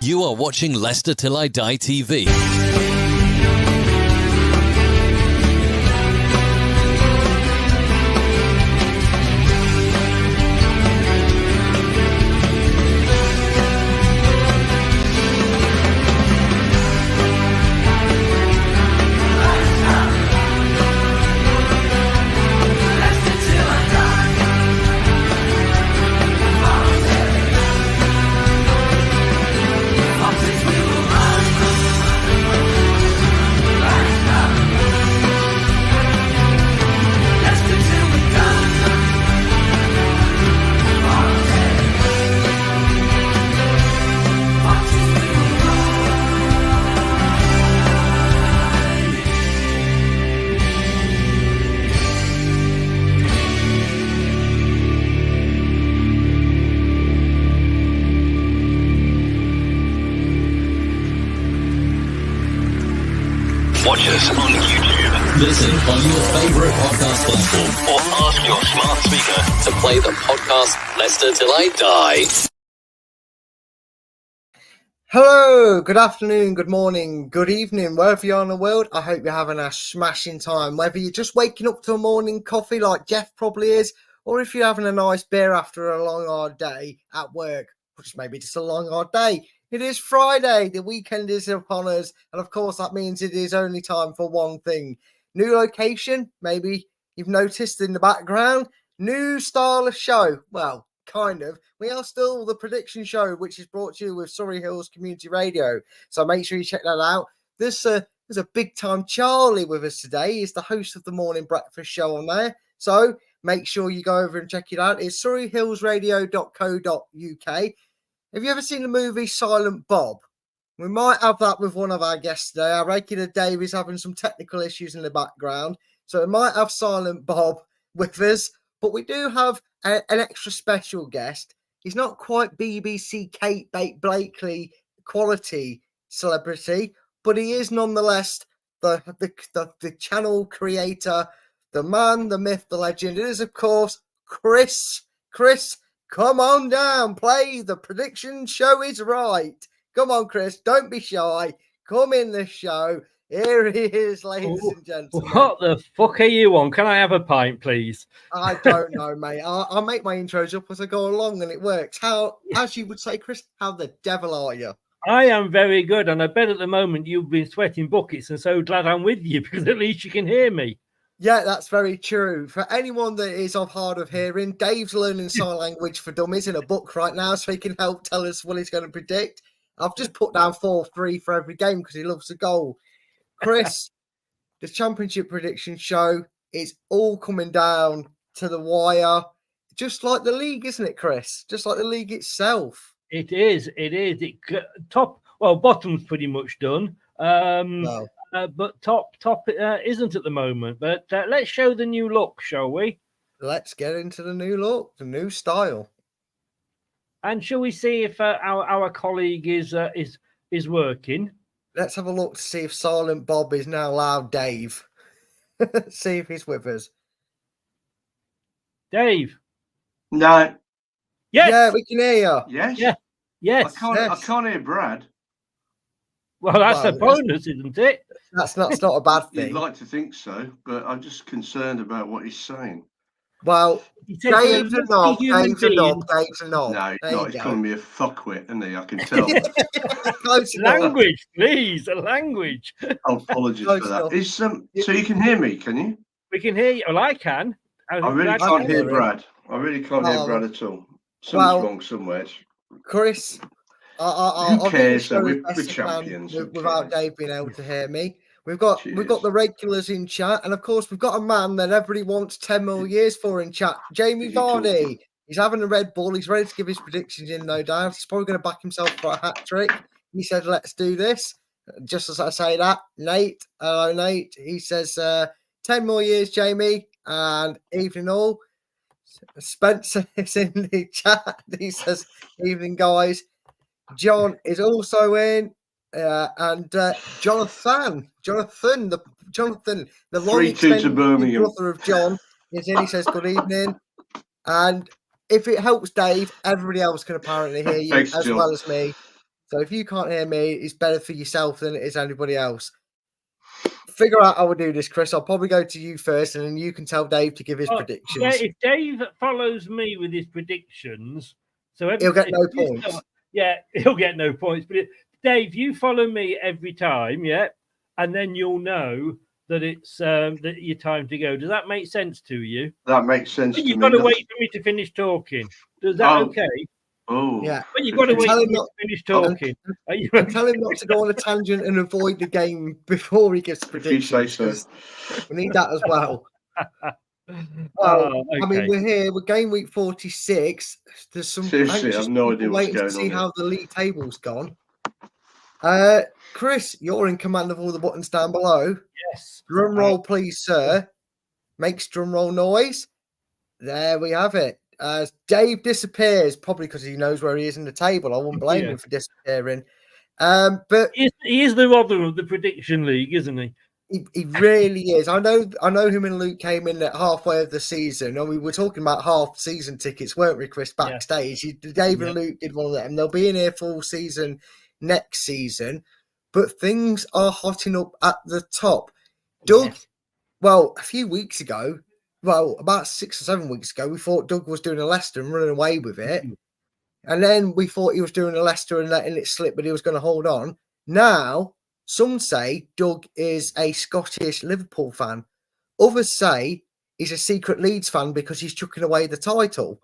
You are watching Leicester Till I Die TV. Watch us on YouTube. Listen on your favourite podcast platform. Or ask your smart speaker To play the podcast Leicester Till I Die. Hello, good afternoon, good morning, good evening, wherever you are in the world. I hope you're having a smashing time. Whether you're just waking up to a morning coffee like Jeff probably is, or if you're having a nice beer after a long, hard day at work, which maybe just a long, hard day. It is Friday, the weekend is upon us, and of course that means it is only time for one thing. New location, maybe you've noticed in the background, new style of show. Well, kind of. We are still the prediction show, which is brought to you with Surrey Hills Community Radio. So make sure you check that out. There's a big time Charlie with us today. He's the host of the morning breakfast show on there. So make sure you go over and check it out. It's surreyhillsradio.co.uk. Have you ever seen the movie Silent Bob? We might have that with one of our guests today. Our regular Dave is having some technical issues in the background. So we might have Silent Bob with us. But we do have an extra special guest. He's not quite BBC Kate Blakely quality celebrity, but he is nonetheless the channel creator, the man, the myth, the legend. It is, of course, Chris. Chris, come on down. Play the prediction show is right. Come on, Chris. Don't be shy. Come in the show. Here he is, ladies and gentlemen. What the fuck are you on? Can I have a pint, please? I don't know, mate. I'll make my intros up as I go along, and it works. How, as you would say, Chris, how the devil are you? I am very good, and I bet at the moment you've been sweating buckets, and so glad I'm with you, because at least you can hear me. Yeah, that's very true. For anyone that is of hard of hearing, Dave's learning sign language for dummies in a book right now, so he can help tell us what he's going to predict. I've just put down 4-3 for every game because he loves a goal. Chris, the championship prediction show is all coming down to the wire, just like the league, isn't it, Chris? Just like the league itself. It is. Bottom's pretty much done. But top isn't at the moment. But let's show the new look, shall we? Let's get into the new look, the new style. And shall we see if our colleague is working? Let's have a look to see if Silent Bob is now loud Dave. See if he's with us. Dave. No. Yes. Yeah, we can hear you. Yes. Yeah. Yes. I can't hear Brad. Well, that's a bonus, isn't it? That's not a bad thing. You'd like to think so, but I'm just concerned about what he's saying. Well, Dave's a knob. No, he's not. He's calling me a fuckwit, isn't he? I can tell. Language, please. A language. Apologies for that. So you can hear me, can you? We can hear you. Well, I can. I really can't hear Brad. I really can't hear Brad at all. Something's wrong somewhere. Chris, who cares? We're champions. Without Dave being able to hear me. We've got the regulars in chat, and of course we've got a man that everybody wants 10 more years for in chat. Jamie Vardy. He's having a Red Bull. He's ready to give his predictions in, no doubt. He's probably going to back himself for a hat trick. He said, "Let's do this." Just as I say that, Nate. Hello, Nate. He says, 10 more years, Jamie, and evening all. Spencer is in the chat. He says, "Evening, guys." John is also in. And Jonathan, the long 3-2 to Birmingham brother of John, is in. He says, "Good evening." And if it helps Dave, everybody else can apparently hear you. Thanks, as John. well as me. So if you can't hear me, it's better for yourself than it is anybody else. Figure out how we'll do this, Chris. I'll probably go to you first, and then you can tell Dave to give his predictions. Yeah, if Dave follows me with his predictions, so he'll get no points. He'll get no points. But Dave, you follow me every time, yeah, and then you'll know that it's that your time to go. Does that make sense to you? That makes sense. You've got to wait for me to finish talking. Is that okay? Oh, yeah. But you've got to wait for me to finish talking. Tell him not to go on a tangent and avoid the game before he gives predictions. If you say so. We need that as well. Well, okay. I mean, we're here. We're game week 46. There's some seriously, I have no idea what's going on. To see how the league table's gone. Chris, you're in command of all the buttons down below. Yes. Drum roll, please, sir. Makes drum roll noise. There we have it. As Dave disappears, probably because he knows where he is in the table. I wouldn't blame him for disappearing. But he is the Rotherham of the prediction league, isn't he? He really is. I know him and Luke came in at halfway of the season, and we were talking about half season tickets, weren't we, Chris, backstage? Yeah. Dave and Luke did one of them. They'll be in here full season next season, but things are hotting up at the top. Doug, well, a few weeks ago, about 6 or 7 weeks ago, we thought Doug was doing a Leicester and running away with it. And then we thought he was doing a Leicester and letting it slip, but he was going to hold on. Now, some say Doug is a Scottish Liverpool fan. Others say he's a secret Leeds fan because he's chucking away the title.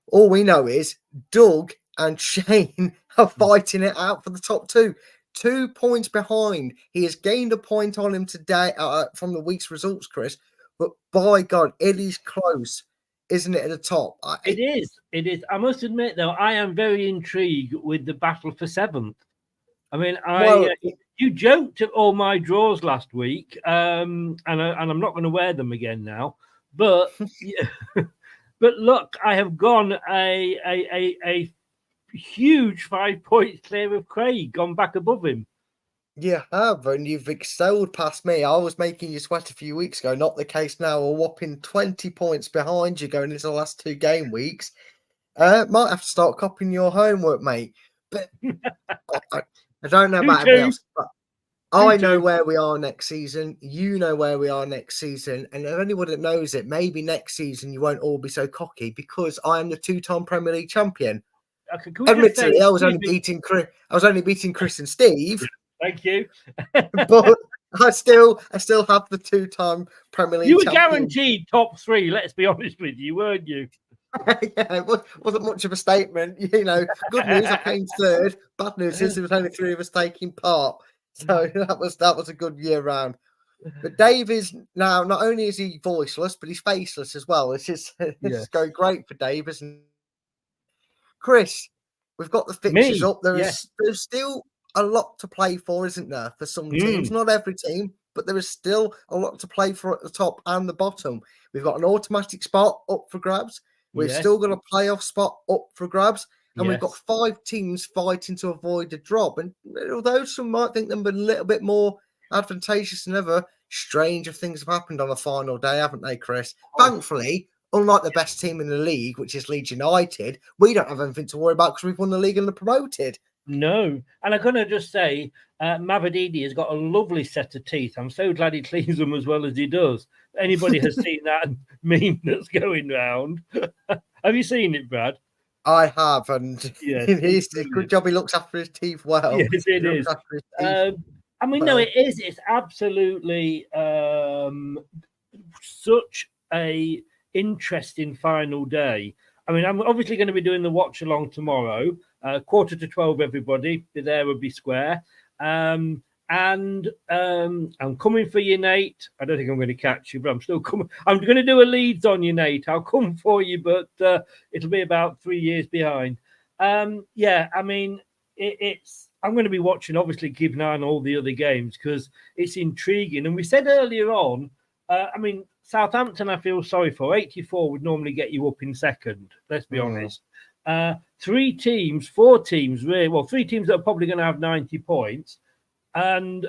All we know is Doug and Shane are fighting it out for the top two. 2 points behind. He has gained a point on him today from the week's results, Chris. But by God, it is close, isn't it, at the top? It is. It is. I must admit, though, I am very intrigued with the battle for 7th. I mean, you joked at all my draws last week, and I'm not going to wear them again now. But but look, I have gone a huge 5 points clear of Craig, gone back above him. You have, and you've excelled past me. I was making you sweat a few weeks ago. Not the case now. A whopping 20 points behind you going into the last 2 game weeks. Might have to start copying your homework, mate. But I don't know about everybody else. But I know where we are next season. You know where we are next season. And if anyone that knows it, maybe next season you won't all be so cocky because I am the 2-time Premier League champion. Admittedly, I was only beating Chris and Steve. Thank you. But I still have the 2-time Premier League. You were champion. guaranteed top 3. Let's be honest with you, weren't you? Yeah, it wasn't much of a statement. You know, good news, I came third. Bad news is there was only 3 of us taking part. So that was a good year round. But Dave is now, not only is he voiceless, but he's faceless as well. It's just going great for Dave, isn't it? Chris, we've got the fixtures up. There's still a lot to play for, isn't there, for some teams? Not every team, but there is still a lot to play for at the top and the bottom. We've got an automatic spot up for grabs. We've still got a playoff spot up for grabs. And we've got 5 teams fighting to avoid a drop. And although some might think them a little bit more advantageous than ever, stranger things have happened on the final day, haven't they, Chris? Thankfully, unlike the best team in the league, which is Leeds United, we don't have anything to worry about because we've won the league and are promoted. No. And I'm going to just say, Mavadidi has got a lovely set of teeth. I'm so glad he cleans them as well as he does. Anybody has seen that meme that's going round. Have you seen it, Brad? I have, and it's a good job he looks after his teeth well. Yes, it is. I mean, no, it is. It's absolutely such a interesting final day. I mean, I'm obviously going to be doing the watch along tomorrow, 11:45. Everybody be there, would be square. And I'm coming for you, Nate. I don't think I'm going to catch you, but I'm still coming. I'm going to do a Leeds on you, Nate. I'll come for you, but it'll be about 3 years behind. I mean, it's. I'm going to be watching, obviously, keep an eye on all the other games because it's intriguing. And we said earlier on, I mean, Southampton, I feel sorry for. 84 would normally get you up in second. Let's be honest. 4 teams, really. Well, 3 teams that are probably going to have 90 points. And,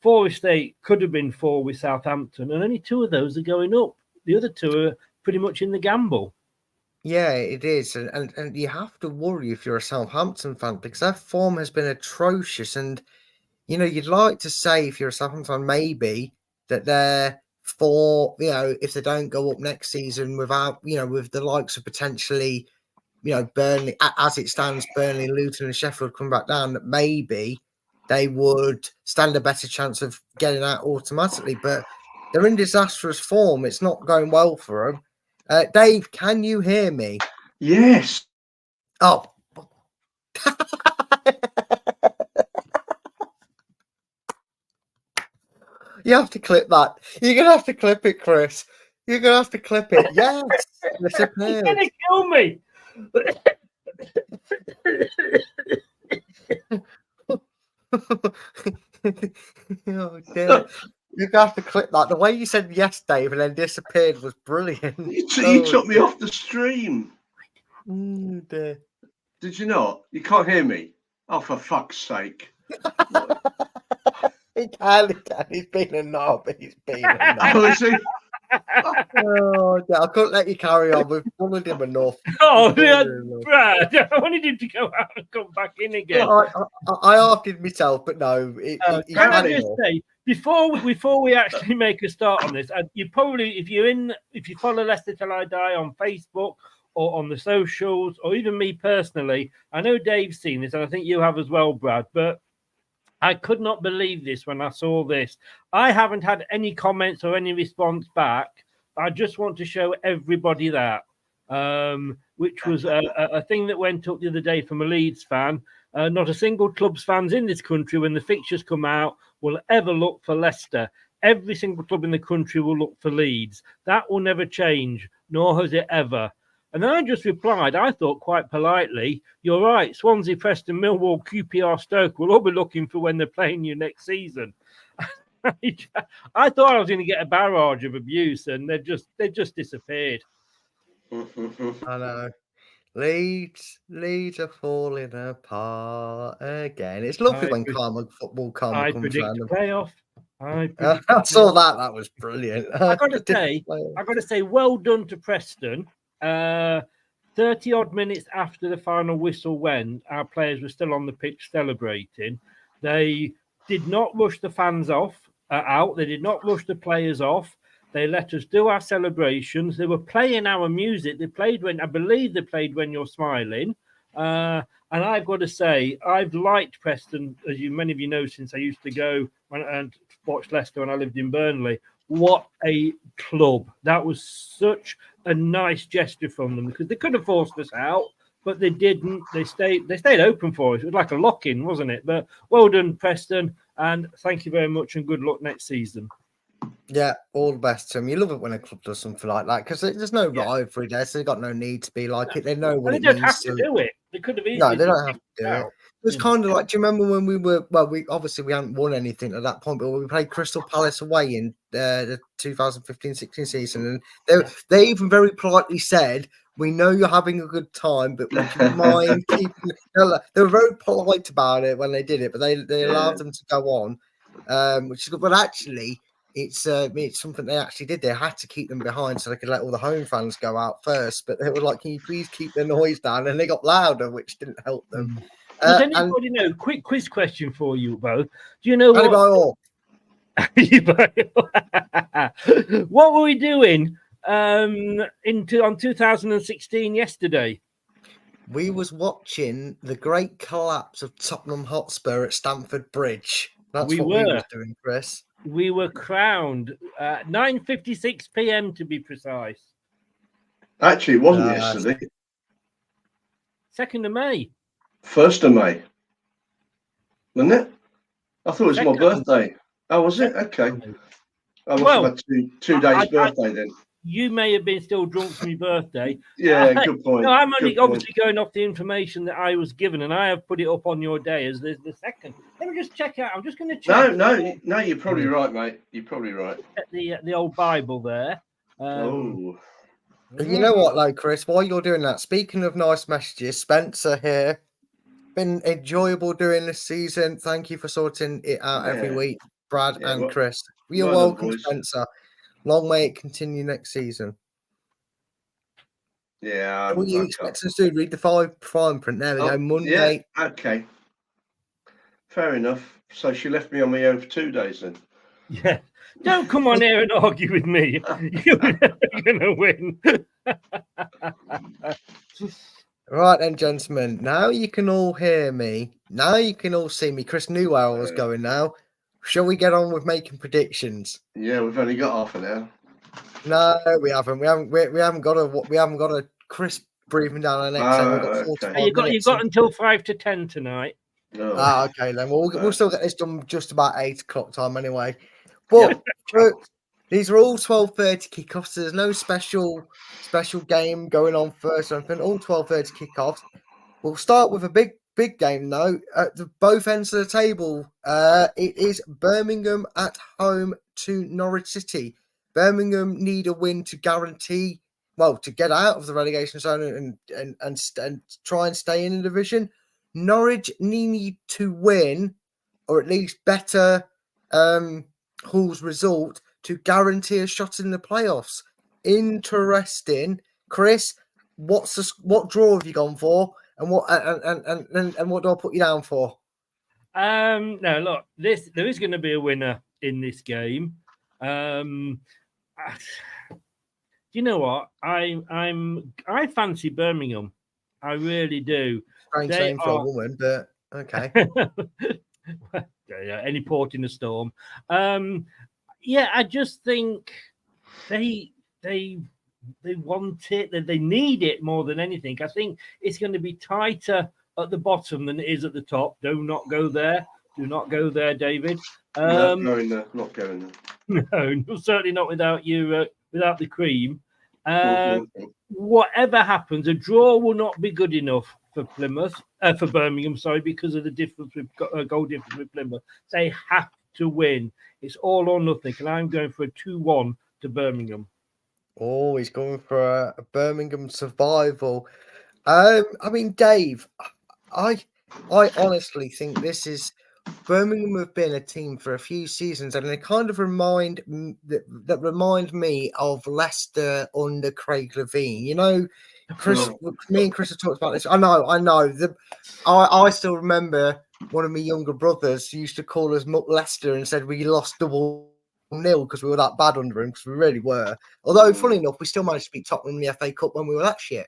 Forest State could have been 4 with Southampton, and only 2 of those are going up. The other 2 are pretty much in the gamble. Yeah, it is, and you have to worry if you're a Southampton fan because their form has been atrocious. And you'd like to say if you're a Southampton fan, maybe that they're for if they don't go up next season without with the likes of potentially Burnley as it stands, Burnley, Luton, and Sheffield come back down, that maybe they would stand a better chance of getting out automatically. But they're in disastrous form. It's not going well for them. Dave, can you hear me? Yes. Oh. You have to clip that. You're going to have to clip it, Chris. You're going to have to clip it. Yes. You're going to kill me. Oh, dear. You're going to have to clip that. The way you said yes, Dave, and then disappeared was brilliant. You took me off the stream. Dear. Did you not? You can't hear me? Oh, for fuck's sake. He can. He's been a knob. He's been a knob. Oh, is he? Oh, I couldn't let you carry on. We've bullied him enough. Oh, Brad, I wanted him to go out and come back in again. I argued myself, but no. Can I just say, before we actually make a start on this, you probably, if you follow Leicester Till I Die on Facebook or on the socials, or even me personally, I know Dave's seen this, and I think you have as well, Brad, but I could not believe this when I saw this. I haven't had any comments or any response back. I just want to show everybody that, which was a thing that went up the other day from a Leeds fan. Not a single club's fans in this country, when the fixtures come out, will ever look for Leicester. Every single club in the country will look for Leeds. That will never change, nor has it ever. And then I just replied, I thought quite politely, you're right, Swansea, Preston, Millwall, QPR, Stoke will all be looking for when they're playing you next season. I thought I was going to get a barrage of abuse, and they just disappeared. I know. Leeds are falling apart again. It's lovely when football karma I comes predict around. Playoff. I saw that. That was brilliant. I got to say, well done to Preston. 30 odd minutes after the final whistle went, our players were still on the pitch celebrating. They did not rush the fans out. They did not rush the players off. They let us do our celebrations. They were playing our music. They played When You're Smiling. And I've got to say, I've liked Preston, as many of you know, since I used to go and watch Leicester when I lived in Burnley. What a club. That was such a nice gesture from them, because they could have forced us out, but they didn't. They stayed open for us. It was like a lock-in, wasn't it? But well done, Preston, and thank you very much, and good luck next season. Yeah, all the best to them. You love it when a club does something like that, because there's no rivalry there, so they've got no need to be like it. They know what it means. They don't have to do it. They could have easily. No, they don't have to do it. It was kind of like, do you remember when we were, we hadn't won anything at that point, but we played Crystal Palace away in the 2015-16 season, and they even very politely said, we know you're having a good time, but would you mind keeping... They were very polite about it when they did it, but they allowed them to go on, which is good. But actually, it's something they actually did. They had to keep them behind so they could let all the home fans go out first. But they were like, can you please keep the noise down? And they got louder, which didn't help them. Does anybody know? Quick quiz question for you both. Do you know what? What were we doing on 2016 yesterday? We was watching the great collapse of Tottenham Hotspur at Stamford Bridge. That's what we were doing, Chris. We were crowned 9:56 p.m. to be precise. Actually, it wasn't yesterday. 2nd of May. 1st of May. Wasn't it? I thought it was my birthday. Oh, was it? Okay. I must have had two days birthday then. You may have been still drunk from your birthday. Yeah, good point. No, I'm only obviously going off the information that I was given, and I have put it up on your day as the 2nd. Let me just check out. I'm just going to check. No, you're probably right, mate. You're probably right. The old Bible there. You know what, though, Chris? While you're doing that, speaking of nice messages, Spencer here. Been enjoyable doing this season. Thank you for sorting it out every week, Brad and Chris. You're welcome, Spencer. Long may it continue next season. Yeah. What you expect us to do? Read the fine print. There we go. Monday. Yeah, okay. Fair enough. So she left me on my own for 2 days then. Yeah. Don't come on here and argue with me. You're never going to win. Right then, gentlemen. Now you can all hear me. Now you can all see me. Chris knew where I was going now. Shall we get on with making predictions? Yeah, we've only got half an hour. No, we haven't. We haven't got a crisp breathing down our neck. So we've got 45 minutes. You've got until 5 to 10 tonight. Oh. Okay then. Well, we'll still get this done just about 8 o'clock time anyway. But these are all 12:30 kickoffs. So there's no special game going on first or anything. All 12:30 kickoffs. We'll start with a big game though. At both ends of the table, it is Birmingham at home to Norwich City. Birmingham need a win to guarantee, to get out of the relegation zone and try and stay in the division. Norwich need to win, or at least better Hull's result to guarantee a shot in the playoffs. Interesting, Chris. What draw have you gone for, and what do I put you down for? No, look, there is going to be a winner in this game. You know what? I fancy Birmingham. I really do. Strange name for a woman, but okay. Any port in a storm. I just think they want it. They need it more than anything. I think it's going to be tighter at the bottom than it is at the top. Do not go there. Do not go there, David. Not going there. No, certainly not without you. Without the cream. Whatever happens, a draw will not be good enough for Birmingham, because of the difference with goal difference with Plymouth. They have to win. It's all or nothing, and I'm going for a 2-1 to Birmingham. Oh, he's going for a Birmingham survival. I mean, Dave, I honestly think this is Birmingham have been a team for a few seasons, and they kind of remind me of Leicester under Craig Levine. You know, Chris, me and Chris have talked about this. I know. I still remember one of my younger brothers used to call us Muck Leicester and said we lost 2-0 because we were that bad under him, because we really were. Although, funny enough, we still managed to beat Tottenham in the FA Cup when we were that shit.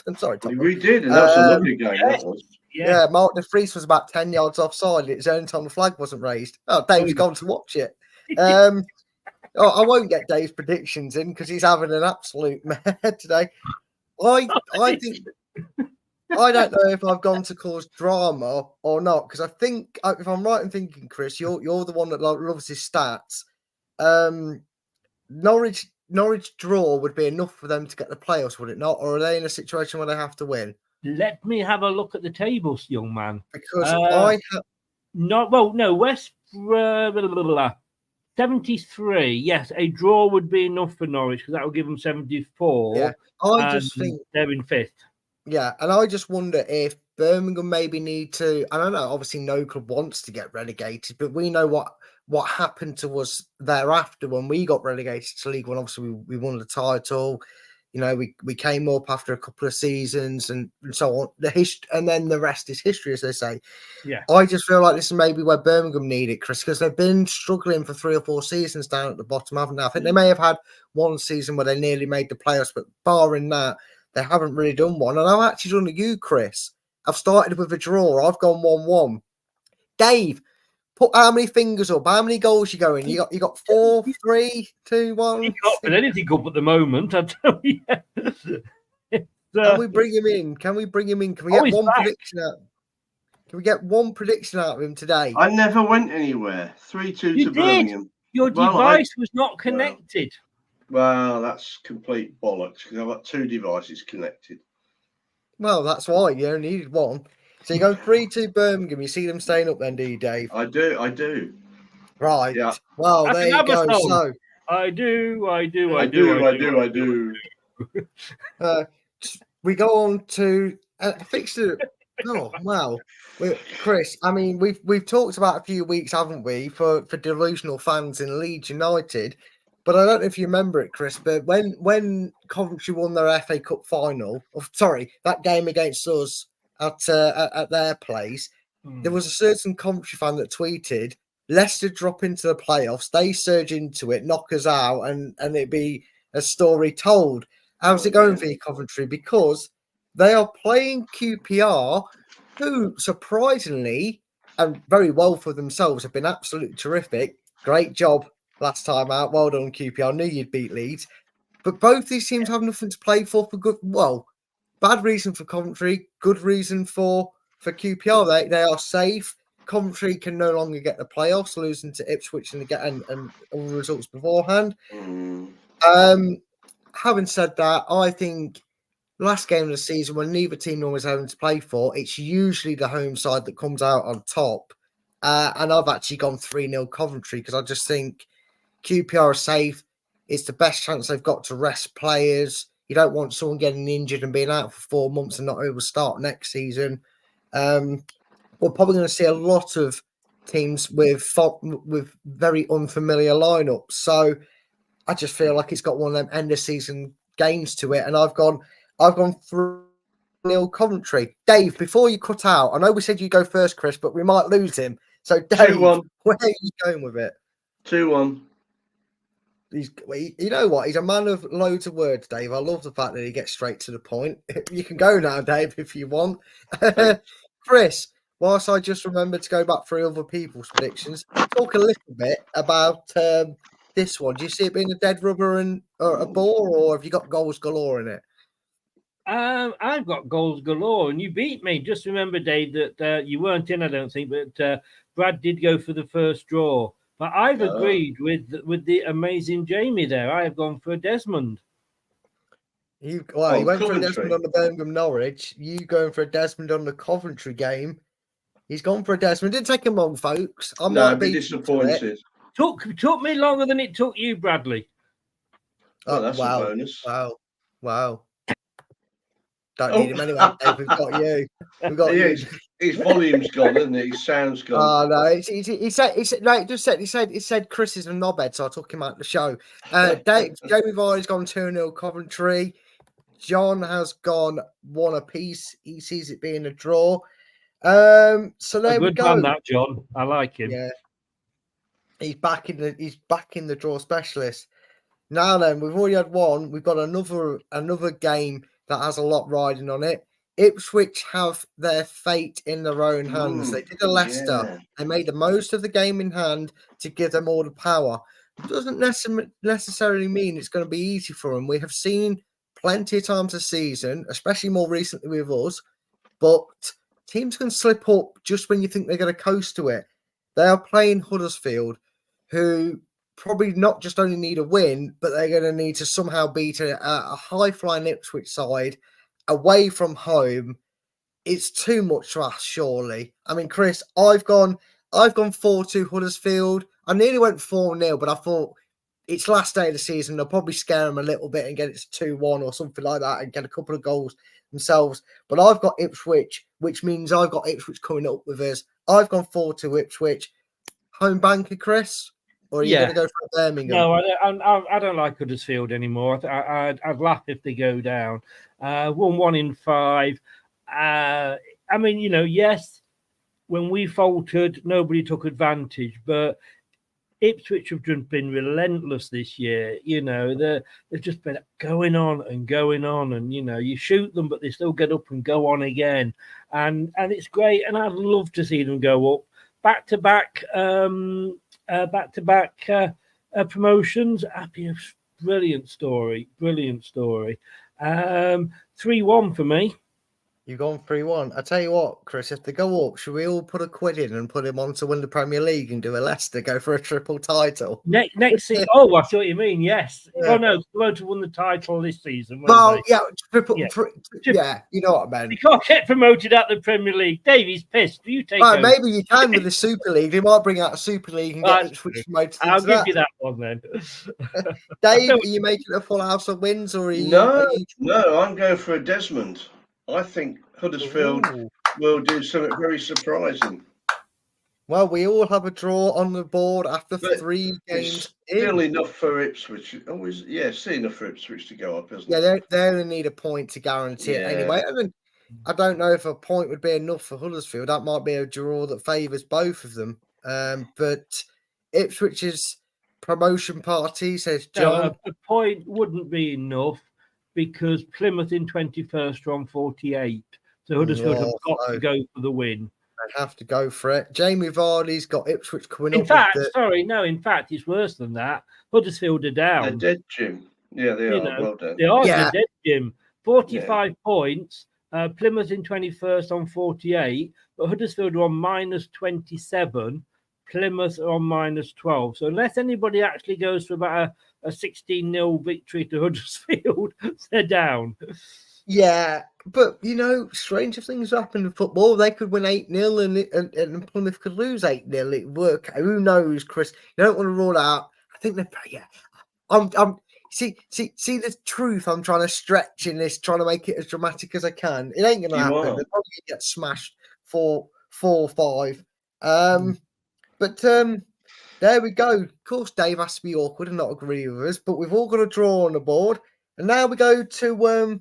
I'm sorry, Tottenham. We did, and that was a lovely game. That was. Yeah, Mark de Vries was about 10 yards offside. It was the only time the flag wasn't raised. Oh, Dave's gone to watch it. I won't get Dave's predictions in because he's having an absolute mare today. I think I don't know if I've gone to cause drama or not, because I think, if I'm right in thinking, Chris, you're the one that loves his stats. Norwich draw would be enough for them to get the playoffs, would it not? Or are they in a situation where they have to win? Let me have a look at the tables, young man. Because West 73. Yes, a draw would be enough for Norwich because that would give them 74. Yeah, I just think they're in 5th. Yeah, and I just wonder if Birmingham maybe need to. I don't know. Obviously, no club wants to get relegated, but we know what happened to us thereafter when we got relegated to League One. Obviously, we won the title. You know, we came up after a couple of seasons and so on. And then the rest is history, as they say. Yeah. I just feel like this is maybe where Birmingham need it, Chris, because they've been struggling for 3 or 4 seasons down at the bottom, haven't they? I think they may have had one season where they nearly made the playoffs, but barring that, they haven't really done one. And I've actually done you, Chris. I've started with a draw. I've gone 1-1. Dave, put how many fingers up? How many goals you going? You got 4, 3, 2, 1. He's not put anything up at the moment, I tell you. Can we bring him in? Can we get one prediction out? Can we get one prediction out of him today? I never went anywhere. 3-2 to Birmingham. Your device was not connected. Well, that's complete bollocks because I've got 2 devices connected. Well, that's why you only needed one. So you're going 3-2 Birmingham. You see them staying up then, do you, Dave? I do. Right. Yeah. Well, there you go. So I do. We go on to fixture. Oh wow, Chris. I mean, we've talked about a few weeks, haven't we, for delusional fans in Leeds United. But I don't know if you remember it, Chris, but when Coventry won their FA Cup final, that game against us at their place, there was a certain Coventry fan that tweeted, Leicester drop into the playoffs, they surge into it, knock us out, and it'd be a story told. How's it going for you, Coventry? Because they are playing QPR, who surprisingly, and very well for themselves, have been absolutely terrific. Great job last time out. Well done, QPR. Knew you'd beat Leeds. But both these teams have nothing to play for good. Well, bad reason for Coventry, good reason for QPR. They are safe. Coventry can no longer get the playoffs, losing to Ipswich and all the results beforehand. Having said that, I think last game of the season, when neither team knows having to play for, it's usually the home side that comes out on top. And I've actually gone 3-0 Coventry because I just think QPR are safe. It's the best chance they've got to rest players. You don't want someone getting injured and being out for 4 months and not able to start next season. We're probably going to see a lot of teams with very unfamiliar lineups. So I just feel like it's got one of them end of season games to it. And I've gone 3-0 Coventry. Dave, before you cut out, I know we said you go first, Chris, but we might lose him. So Dave, 2-1. where are you going with it? 2-1. You know what? He's a man of loads of words, Dave. I love the fact that he gets straight to the point. You can go now, Dave, if you want. Chris, whilst I just remembered to go back through other people's predictions, talk a little bit about this one. Do you see it being a dead rubber and a ball, or have you got goals galore in it? I've got goals galore, and you beat me. Just remember, Dave, that you weren't in, I don't think, but Brad did go for the first draw. But I've agreed with the amazing Jamie there. I have gone for a Desmond. He went for a Desmond on the Birmingham Norwich. You going for a Desmond on the Coventry game. He's gone for a Desmond. Didn't take him long, folks. I might be disappointed. Took me longer than it took you, Bradley. Oh, that's a bonus. Wow. Don't need him anyway, Dave. We've got you. We've got you. His volume's gone, isn't it? His sound's gone. Oh no! He said Chris is a knobhead, so I took him out of the show. Jamie Vardy's gone 2-0 Coventry. John has gone 1 apiece. He sees it being a draw. So there we go. Man, that John. I like him. Yeah, he's back in the draw specialist. Now then, we've already had one. We've got another game that has a lot riding on it. Ipswich have their fate in their own hands. They did a Leicester. Yeah. They made the most of the game in hand to give them all the power. It doesn't necessarily mean it's going to be easy for them. We have seen plenty of times this season, especially more recently with us, but teams can slip up just when you think they're going to coast to it. They are playing Huddersfield, who probably not just only need a win, but they're going to need to somehow beat a high-flying Ipswich side away from home. It's too much to ask, surely. I mean, Chris, I've gone 4-2 Huddersfield. I nearly went 4-0, but I thought it's last day of the season. They'll probably scare them a little bit and get it to 2-1 or something like that and get a couple of goals themselves. But I've got Ipswich, which means I've got Ipswich coming up with us. I've gone 4-2 Ipswich. Home banker, Chris? Or are you going to go for Birmingham? No, I don't like Huddersfield anymore. I'd laugh if they go down. 1 in 5. I mean, yes, when we faltered, nobody took advantage. But Ipswich have just been relentless this year. They've just been going on. And, you shoot them, but they still get up and go on again. And it's great. And I'd love to see them go up. Back-to-back promotions. Brilliant story. 3-1 for me. You've gone 3-1. I tell you what, Chris, if they go up, should we all put a quid in and put him on to win the Premier League and do a Leicester go for a triple title? Next season. Oh, I see what you mean. Yes. Yeah. Oh no, they won't have won the title this season. Well, yeah, you know what I mean. You can't get promoted out the Premier League. Davey's pissed. Do you take? Right, maybe you can with the Super League. They might bring out a Super League and get Ipswich promoted. I'll give you that one then. Dave, are you making a full house of wins, or are you? No, I'm going for a Desmond. I think Huddersfield will do something very surprising. Well, we all have a draw on the board after But 3 games. Still enough for Ipswich. Still enough for Ipswich to go up, isn't it? Yeah, they only need a point to guarantee it anyway. I mean, I don't know if a point would be enough for Huddersfield. That might be a draw that favours both of them. But Ipswich's promotion party says John. A point wouldn't be enough because Plymouth in 21st are on 48. So Huddersfield have got to go for the win. They have to go for it. Jamie Vardy's got Ipswich coming up. In fact, it's worse than that. Huddersfield are down. They're dead, Jim. Yeah, they are. Well done. They are dead, Jim. 45 points. Plymouth in 21st on 48, but Huddersfield are on minus 27. Plymouth are on minus 12. So unless anybody actually goes for about a 16-0 victory to Huddersfield, they're down. Yeah, but stranger things happen in football. They could win 8-0 and Plymouth could lose 8-0. It work. Who knows, Chris? You don't want to rule out. I think they're I'm see the truth. I'm trying to stretch in this, trying to make it as dramatic as I can. It ain't gonna happen. They're probably gonna get smashed 4-5. But there we go. Of course, Dave has to be awkward and not agree with us, but we've all got a draw on the board. And now we go to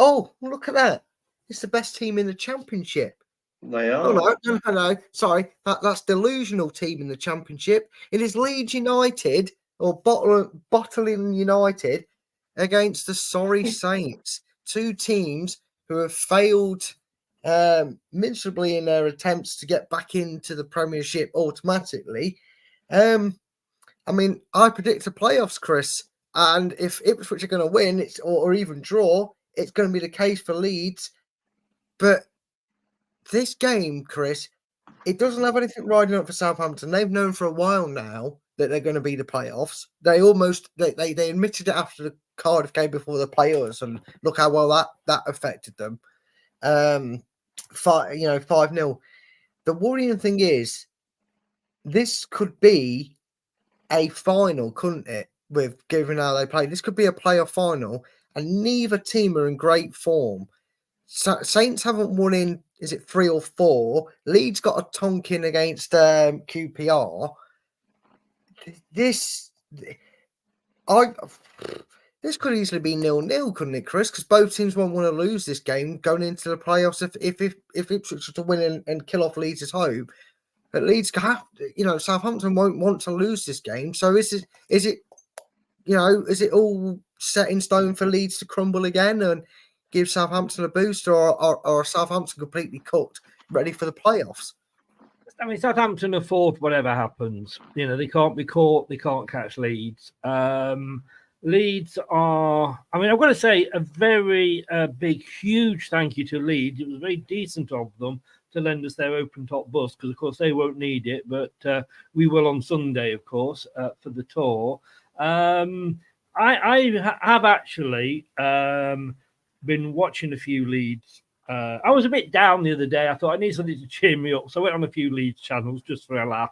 oh, look at that. It's the best team in the championship. They are. Oh, no. Sorry. That's delusional team in the championship. It is Leeds United or Bottling United against the Sorry Saints. 2 teams who have failed miserably in their attempts to get back into the Premiership automatically. I mean, I predict the playoffs, Chris. And if Ipswich are going to win, or even draw, it's going to be the case for Leeds. But this game, Chris, it doesn't have anything riding up for Southampton. They've known for a while now that they're going to be the playoffs. They admitted it after the Cardiff game before the playoffs, and look how well that affected them. 5-0. The worrying thing is, this could be a final, couldn't it? With given how they play, this could be a playoff final, and neither team are in great form. Saints haven't won in, is it 3 or 4? Leeds got a tonking against QPR. This could easily be 0-0, couldn't it, Chris? Because both teams won't want to lose this game going into the playoffs. If Ipswich are to win and kill off Leeds' hope, but Leeds Southampton won't want to lose this game. So is it all set in stone for Leeds to crumble again and give Southampton a boost, or are Southampton completely cooked, ready for the playoffs? I mean, Southampton are fourth, whatever happens. They can't be caught. They can't catch Leeds. Leeds are, I've got to say a very big, huge thank you to Leeds. It was very decent of them to lend us their open top bus, because, of course, they won't need it, but we will on Sunday, of course, for the tour. I have actually been watching a few Leeds. I was a bit down the other day. I thought I need something to cheer me up, so I went on a few Leeds channels just for a laugh.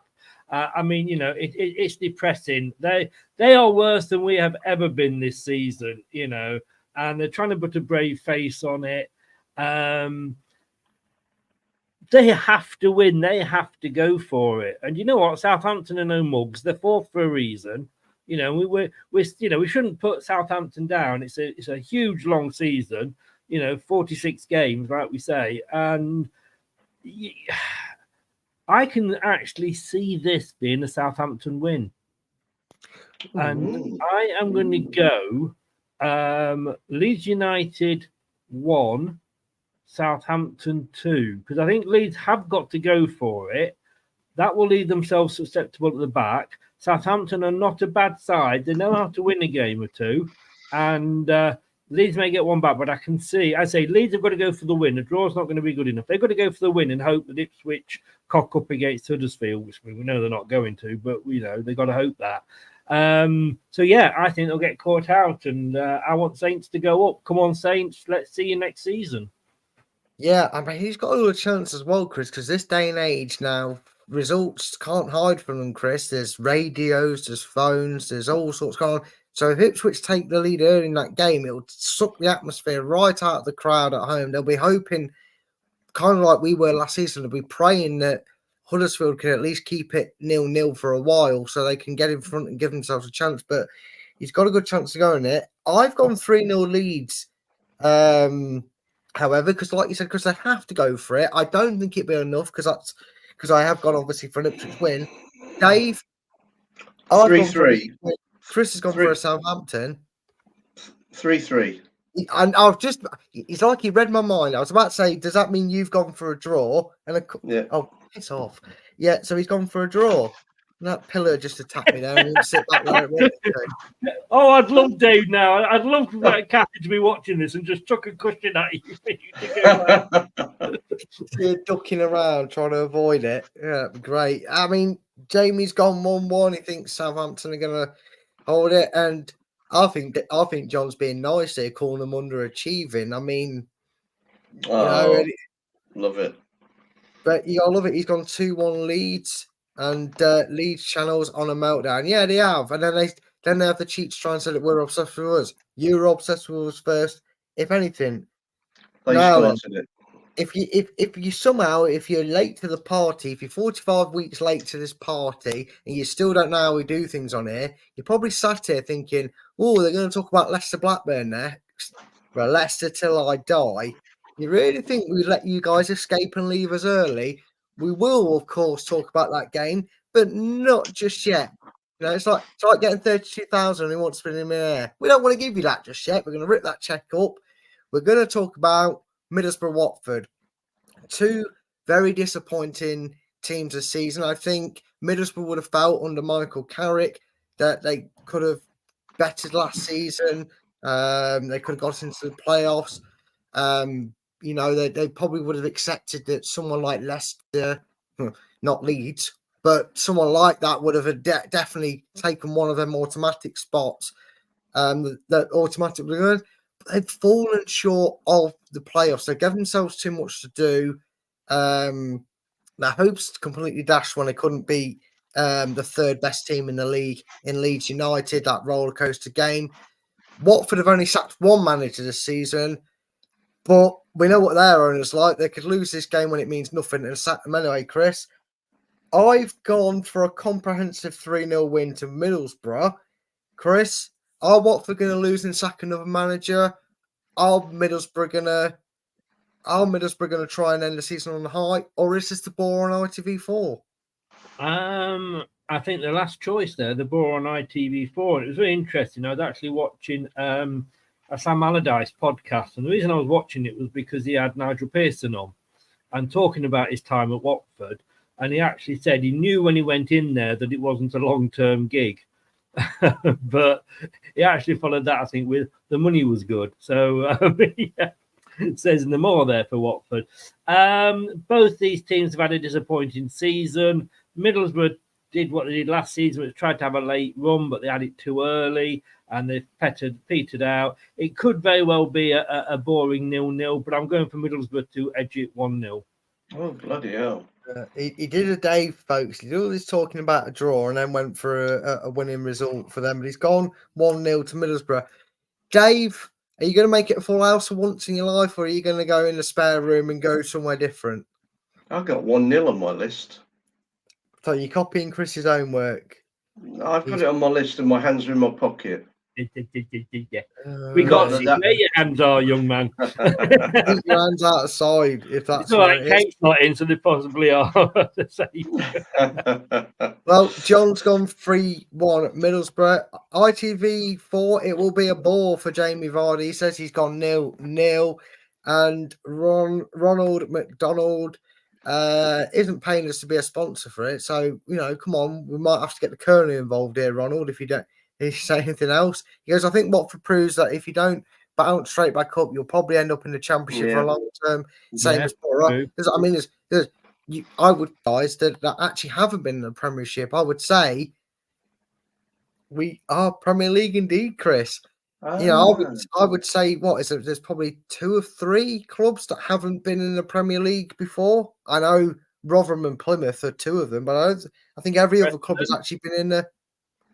It's depressing. They are worse than we have ever been this season, and they're trying to put a brave face on it. They have to win. They have to go for it. And you know what? Southampton are no mugs. They're fourth for a reason. We shouldn't put Southampton down. It's a huge long season. 46 games, like we say, and I can actually see this being a Southampton win. And I am going to go Leeds United 1, Southampton 2, because I think Leeds have got to go for it. That will leave themselves susceptible at the back. Southampton are not a bad side. They know how to win a game or two. And Leeds may get one back, but I say Leeds have got to go for the win. A draw's not going to be good enough. They've got to go for the win and hope that Ipswich cock up against Huddersfield, which we know they're not going to, but they've got to hope that. I think they'll get caught out, and I want Saints to go up. Come on, Saints. Let's see you next season. Yeah, he's got all the chance as well, Chris, because this day and age now, results can't hide from them, Chris. There's radios, there's phones, there's all sorts going on. So if Ipswich take the lead early in that game, it'll suck the atmosphere right out of the crowd at home. They'll be hoping, kind of like we were last season, they'll be praying that Huddersfield can at least keep it 0-0 for a while so they can get in front and give themselves a chance. But he's got a good chance to go in it. I've gone 3-0 Leeds. However, because like you said, because they have to go for it, I don't think it'd be enough because I have gone obviously for an Ipswich win. Dave, 3-3. Chris has gone for a Southampton. 3-3. And it's like he read my mind. I was about to say, does that mean you've gone for a draw? Yeah. Oh, piss off. Yeah, so he's gone for a draw. And that pillar just attacked me there and won't sit back there. Oh, I'd love Dave now. I'd love Kathy to be watching this and just chuck a cushion at you. You're ducking around trying to avoid it. Yeah, that'd be great. I mean, Jamie's gone 1-1. He thinks Southampton are going to hold it. And I think John's being nice here, calling them underachieving. I mean, love it. But you gotta love it. He's gone 2-1 Leeds, and Leeds channels on a meltdown. Yeah, they have, and then they have the cheat to try and say that we're obsessed with us. You're obsessed with us first, if anything. If you're late to the party, if you're 45 weeks late to this party, and you still don't know how we do things on here, you're probably sat here thinking, "Oh, they're going to talk about Leicester Blackburn next." Well, Leicester till I die. You really think we let you guys escape and leave us early? We will, of course, talk about that game, but not just yet. You know, it's like getting 32,000 who wants to spin in the air. We don't want to give you that just yet. We're going to rip that check up. We're going to talk about Middlesbrough, Watford. Two very disappointing teams this season. I think Middlesbrough would have felt under Michael Carrick that they could have bettered last season. They could have got into the playoffs. You know, they probably would have accepted that someone like Leicester, not Leeds, but someone like that would have definitely taken one of them automatic spots. That automatically good. They've fallen short of the playoffs. They gave themselves too much to do. Their hopes completely dashed when they couldn't beat the third best team in the league in Leeds United, that roller coaster game. Watford have only sacked one manager this season, but we know what their owners like. They could lose this game when it means nothing and sack them anyway, Chris. I've gone for a comprehensive 3-0 win to Middlesbrough. Chris, are Watford going to lose and sack another manager? Are Middlesbrough going to try and end the season on a high? Or is this the bore on ITV4? I think the last choice there, the bore on ITV4. It was very interesting. I was actually watching a Sam Allardyce podcast, and the reason I was watching it was because he had Nigel Pearson on and talking about his time at Watford, and he actually said he knew when he went in there that it wasn't a long-term gig, but he actually followed that, I think, with the money was good. So yeah, it says no more there for Watford. Both these teams have had a disappointing season. Middlesbrough did what they did last season, which tried to have a late run, but they had it too early and they've petered out. It could very well be a boring 0-0, but I'm going for Middlesbrough to edge it 1-0. Oh, bloody hell. He did a Dave, folks. He did all this talking about a draw and then went for a winning result for them, but he's gone 1-0 to Middlesbrough. Dave, are you going to make it a full house for once in your life, or are you going to go in the spare room and go somewhere different? I've got 1-0 on my list. So you're copying Chris's own work. I've got it on my list and my hands are in my pocket. We got to see where your hands are, young man. Keep your hands outside, if that's right. Kate's not in, so they possibly are. Well, John's gone 3-1 at Middlesbrough. ITV4, it will be a bore for Jamie Vardy. He says he's gone 0-0. And Ronald McDonald isn't paying us to be a sponsor for it. So, you know, come on, we might have to get the Colonel involved here, Ronald, if you say anything else. He goes, I think Watford proves that if you don't bounce straight back up, you'll probably end up in the Championship for a long term. Same as Borough. I mean, I would guys that actually haven't been in the Premiership. I would say we are Premier League indeed, Chris. You know, I would say what is it? There's probably 2 or 3 clubs that haven't been in the Premier League before. I know Rotherham and Plymouth are 2 of them, but I think every other club has actually been in the.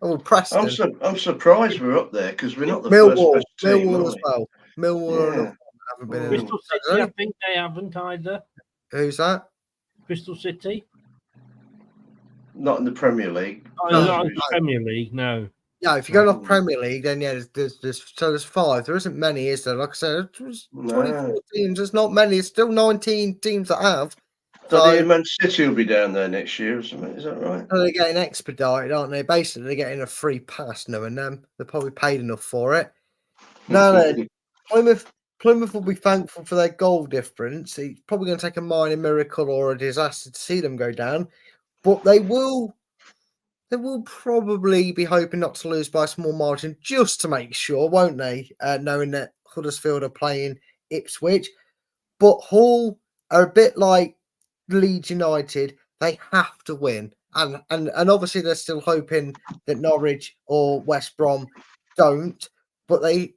Oh, Preston. I'm surprised we're up there because we're not the Millwall, first team. Millwall as well. Millwall haven't been in. Bristol City, I think they haven't either. Who's that? Bristol City. not in the Premier League. Not in the Premier League, no. Yeah, if you're going off Premier League, then yeah, there's 5. There isn't many, is there? Like I said, there's 24 teams. There's not many. It's still 19 teams that have. So Man City will be down there next year or something. Is that right? They're getting expedited, aren't they? Basically, they're getting a free pass, knowing them. They're probably paid enough for it. No, Plymouth will be thankful for their goal difference. It's probably going to take a minor miracle or a disaster to see them go down, but they will probably be hoping not to lose by a small margin just to make sure, won't they? Knowing that Huddersfield are playing Ipswich, but Hull are a bit like Leeds United. They have to win, and obviously they're still hoping that Norwich or West Brom don't, but they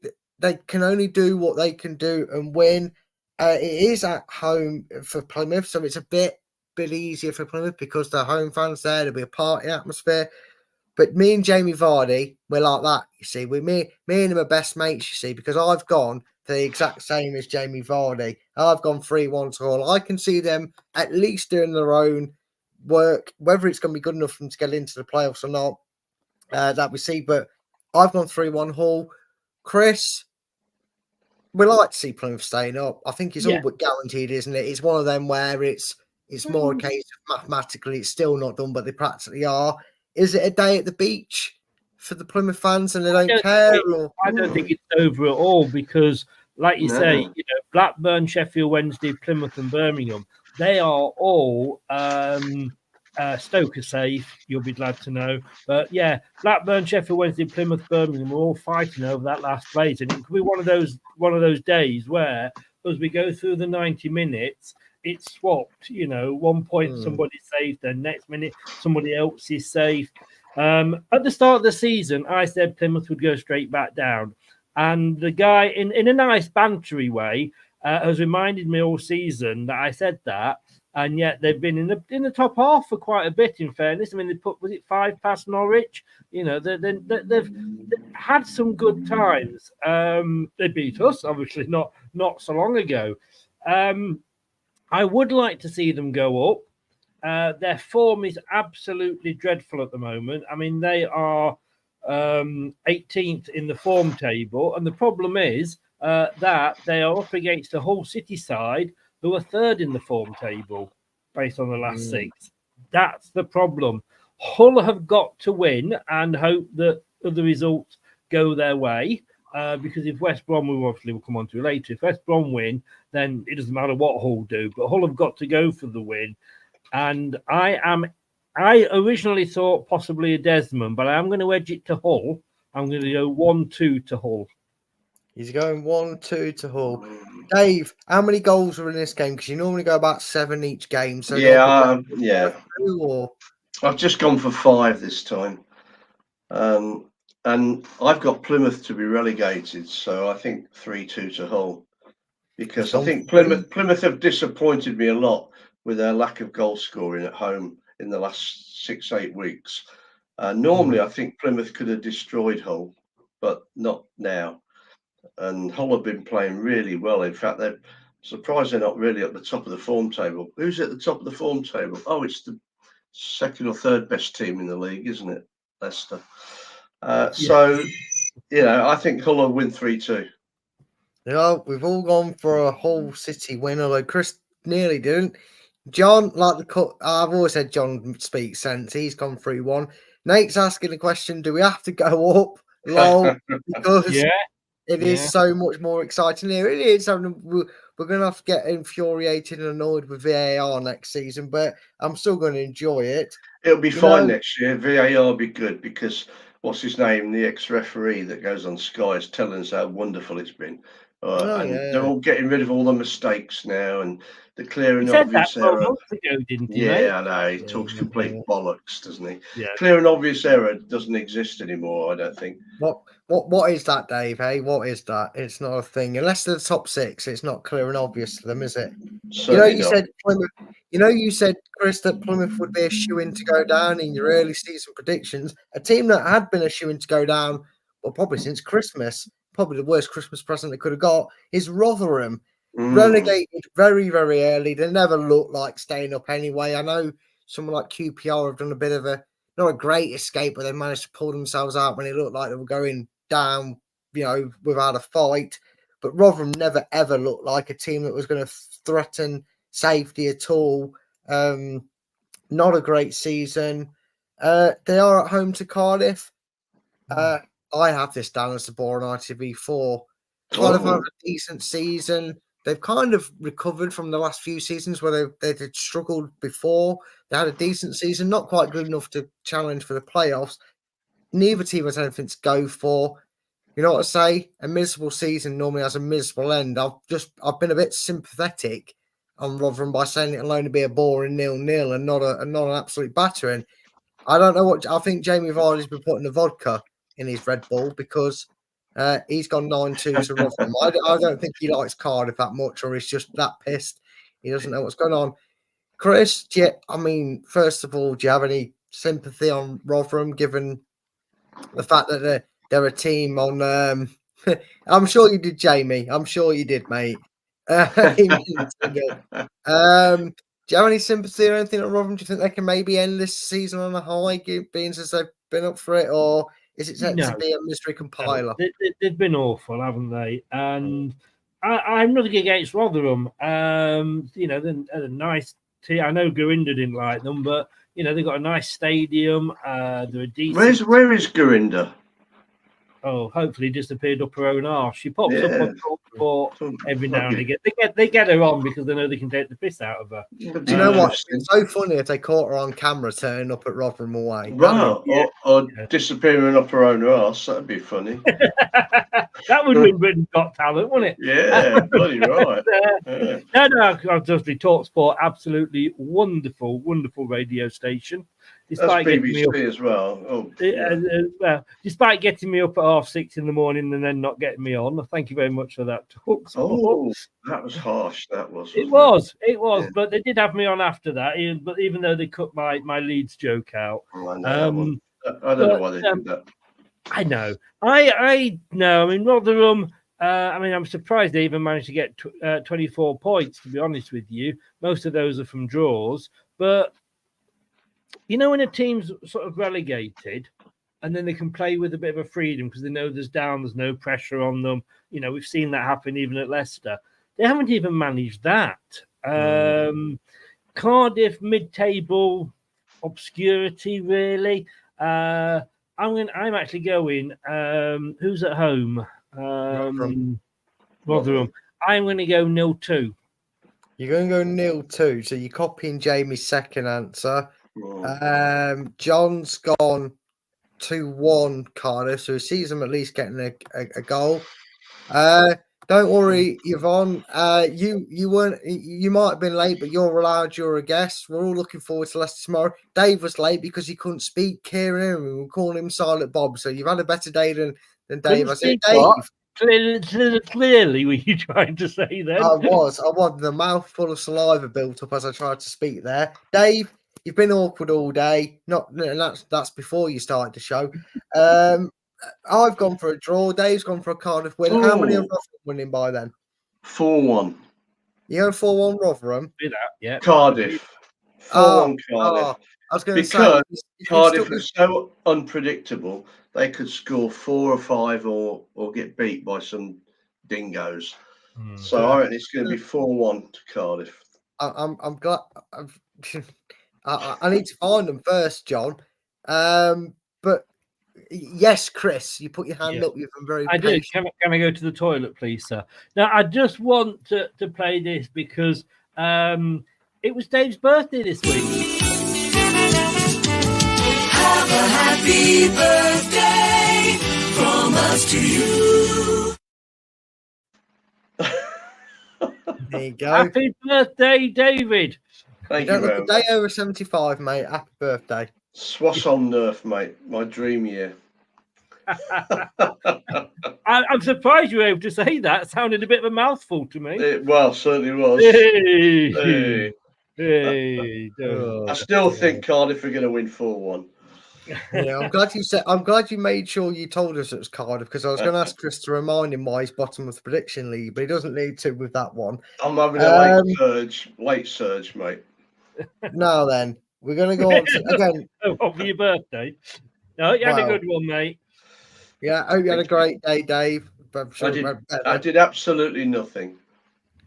can only do what they can do and win. It is at home for Plymouth, so it's a bit easier for Plymouth because the home fans there. There'll be a party atmosphere. But me and Jamie Vardy, we're like that, you see. Me and him are best mates, you see, because I've gone the exact same as Jamie Vardy. I've gone 3-1 to Hull. I can see them at least doing their own work, whether it's going to be good enough for them to get into the playoffs or not, that we see. But I've gone 3-1 Hull. Chris, we like to see Plymouth staying up. I think it's all but guaranteed, isn't it? It's one of them where it's more a case of mathematically it's still not done, but they practically are. Is it a day at the beach for the Plymouth fans and they don't care? I don't think it's over at all because, like you say, you know, Blackburn, Sheffield Wednesday, Plymouth, and Birmingham, they are all Stoke are safe. You'll be glad to know. But yeah, Blackburn, Sheffield Wednesday, Plymouth, Birmingham are all fighting over that last place, and it could be one of those days where, as we go through the 90 minutes, it's swapped. You know, 1 point somebody's safe, then next minute somebody else is safe. At the start of the season, I said Plymouth would go straight back down, and the guy, in a nice bantery way, has reminded me all season that I said that. And yet they've been in the top half for quite a bit. In fairness, I mean, they put, was it 5 past Norwich? You know, they've had some good times. They beat us, obviously, not so long ago. I would like to see them go up. Their form is absolutely dreadful at the moment. I mean, they are 18th in the form table, and the problem is that they are up against a Hull City side who are 3rd in the form table based on the last 6. That's the problem. Hull have got to win and hope that the results go their way. Because if West Brom, we'll come on to later, if West Brom win, then it doesn't matter what Hull do. But Hull have got to go for the win. And I originally thought possibly a Desmond, but I am going to edge it to Hull. I'm going to go 1-2 to Hull. He's going 1-2 to Hull. Dave, how many goals are in this game? Because you normally go about 7 each game. So I've just gone for 5 this time, and I've got Plymouth to be relegated. So I think 3-2 to Hull, because I think Plymouth have disappointed me a lot with their lack of goal scoring at home in the last 6-8 weeks. Normally, I think Plymouth could have destroyed Hull, but not now. And Hull have been playing really well. In fact, they're surprised they're not really at the top of the form table. Who's at the top of the form table? Oh, it's the 2nd or 3rd best team in the league, isn't it? Leicester. So, you know, I think Hull will win 3-2. You know, we've all gone for a Hull City win, although Chris nearly didn't. John, I've always said John speaks sense. He's gone 3-1. Nate's asking the question, do we have to go up? Lol, because it is so much more exciting here. It is. We're going to have to get infuriated and annoyed with VAR next season, but I'm still going to enjoy it. It'll be fine next year. VAR will be good because, what's his name, the ex-referee that goes on Sky is telling us how wonderful it's been. They're all getting rid of all the mistakes now and the clear and obvious error. Months ago, didn't he? Mate? I know. He talks complete bollocks, doesn't he? Yeah. Clear and obvious error doesn't exist anymore, I don't think. What is that, Dave? Hey, what is that? It's not a thing. Unless they're the top 6, it's not clear and obvious to them, is it? You said Plymouth. You said, Chris, that Plymouth would be a shoo-in to go down in your early season predictions. A team that had been a shoo-in to go down, well, probably since Christmas, probably the worst Christmas present they could have got, is Rotherham. Relegated very, very early. They never looked like staying up anyway. I know someone like QPR have done a bit of not a great escape, but they managed to pull themselves out when it looked like they were going down, without a fight. But Rotherham never ever looked like a team that was going to threaten safety at all. Not a great season. They are at home to Cardiff. I have this down as the ball on ITV4. Cardiff have a decent season. They've kind of recovered from the last few seasons where they had struggled before. They had a decent season, not quite good enough to challenge for the playoffs. Neither team has anything to go for. You know what I say? A miserable season normally has a miserable end. I've been a bit sympathetic on Rotherham by saying it'll only be a boring 0-0 and not an absolute battering. I don't know I think Jamie Vardy's been putting the vodka in his Red Bull because he's gone 9-2 to Rotherham. I don't think he likes Cardiff that much, or he's just that pissed. He doesn't know what's going on. Chris, first of all, do you have any sympathy on Rotherham given the fact that they're a team on? I'm sure you did, Jamie. I'm sure you did, mate. Do you have any sympathy or anything on Rotherham? Do you think they can maybe end this season on a high, being as they've been up for it, or is it set to be a mystery compiler? They've been awful, haven't they? And I'm nothing against Rotherham. They're a nice team. I know Gurinder didn't like them, but they've got a nice stadium. They're a decent. Where is Gurinder? Oh, hopefully disappeared up her own arse. She pops up on Talksport every now and again. They get her on because they know they can take the piss out of her. Do you know what? It's so funny if they caught her on camera turning up at Rotherham away. Right, or disappearing up her own arse. That'd be funny. That would win Britain's Got Talent, wouldn't it? Yeah, bloody right. No, obviously Talksport, absolutely wonderful, wonderful radio station. Despite that's BBC as well. Despite getting me up at 6:30 in the morning and then not getting me on. Thank you very much for that talk. Oh, that was harsh. That was. It was. Yeah. But they did have me on after that. But even though they cut my Leeds joke out, I know. I don't know why they did that. I know. I know. I mean, Rotherham. I'm surprised they even managed to get 24 points. To be honest with you, most of those are from draws, but. When a team's sort of relegated and then they can play with a bit of a freedom because they know there's no pressure on them. We've seen that happen even at Leicester. They haven't even managed that. Cardiff, mid-table obscurity, really. I'm actually going. Who's at home? Rotherham. I'm going to go 0-2. You're going to go 0-2. So you're copying Jamie's second answer. John's gone 2-1 Cardiff, so he sees them at least getting a goal. Don't worry, Yvonne. You might have been late, but you're allowed. You're a guest. We're all looking forward to Leicester tomorrow. Dave was late because he couldn't speak. Kieran, we were calling him Silent Bob. So you've had a better day than Dave. I said, Dave. Clearly, were you trying to say then? I was. The mouth full of saliva built up as I tried to speak there. Dave. You've been awkward all day. That's before you started the show. I've gone for a draw. Dave's gone for a Cardiff win. How many of Rotherham winning by then? 4-1. You're going 4-1 Rotherham? Yeah. Cardiff. 4-1 Cardiff. I was going to say because Cardiff is so unpredictable. They could score 4 or 5 or get beat by some dingoes. So I reckon it's going to be 4-1 to Cardiff. I'm glad. I need to find them first, John. But yes, Chris, you put your hand up. You've been very patient. Do. Can I go to the toilet, please, sir? Now, I just want to play this because it was Dave's birthday this week. Have a happy birthday from us to you. There you go. Happy birthday, David. Thank you very much. Day over 75, mate. Happy birthday. Swasson Nerf, mate. My dream year. I'm surprised you were able to say that. It sounded a bit of a mouthful to me. It certainly was. Hey. I still think Cardiff are going to win 4-1. Yeah, I'm glad you made sure you told us it was Cardiff because I was going to ask Chris to remind him why he's bottom of the prediction league, but he doesn't need to with that one. I'm having a late surge, mate. Now then, we're going to go on to, again. Oh, for your birthday. No, you had a good one, mate. Yeah, I hope you had a great day, Dave. I'm sure I did absolutely nothing.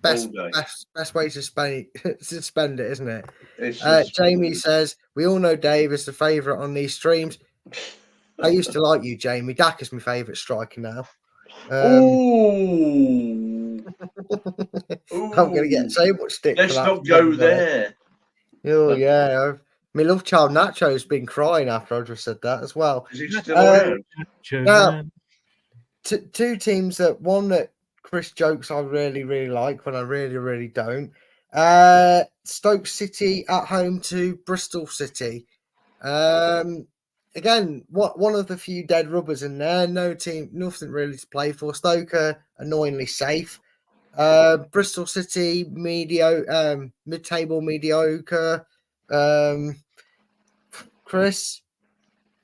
best way to spend it, isn't it? Jamie says, we all know Dave is the favourite on these streams. I used to like you, Jamie. Dak is my favourite striker now. Ooh. I'm going to get so much stick Let's for that. not go there. Oh, yeah. My love child Nacho has been crying after I just said that as well. Is he still around? Now, two teams one that Chris jokes I really, really like when I really, really don't. Stoke City at home to Bristol City. Again, one of the few dead rubbers in there. No team, nothing really to play for. Stoke are annoyingly safe. Bristol City mid-table mediocre. Chris,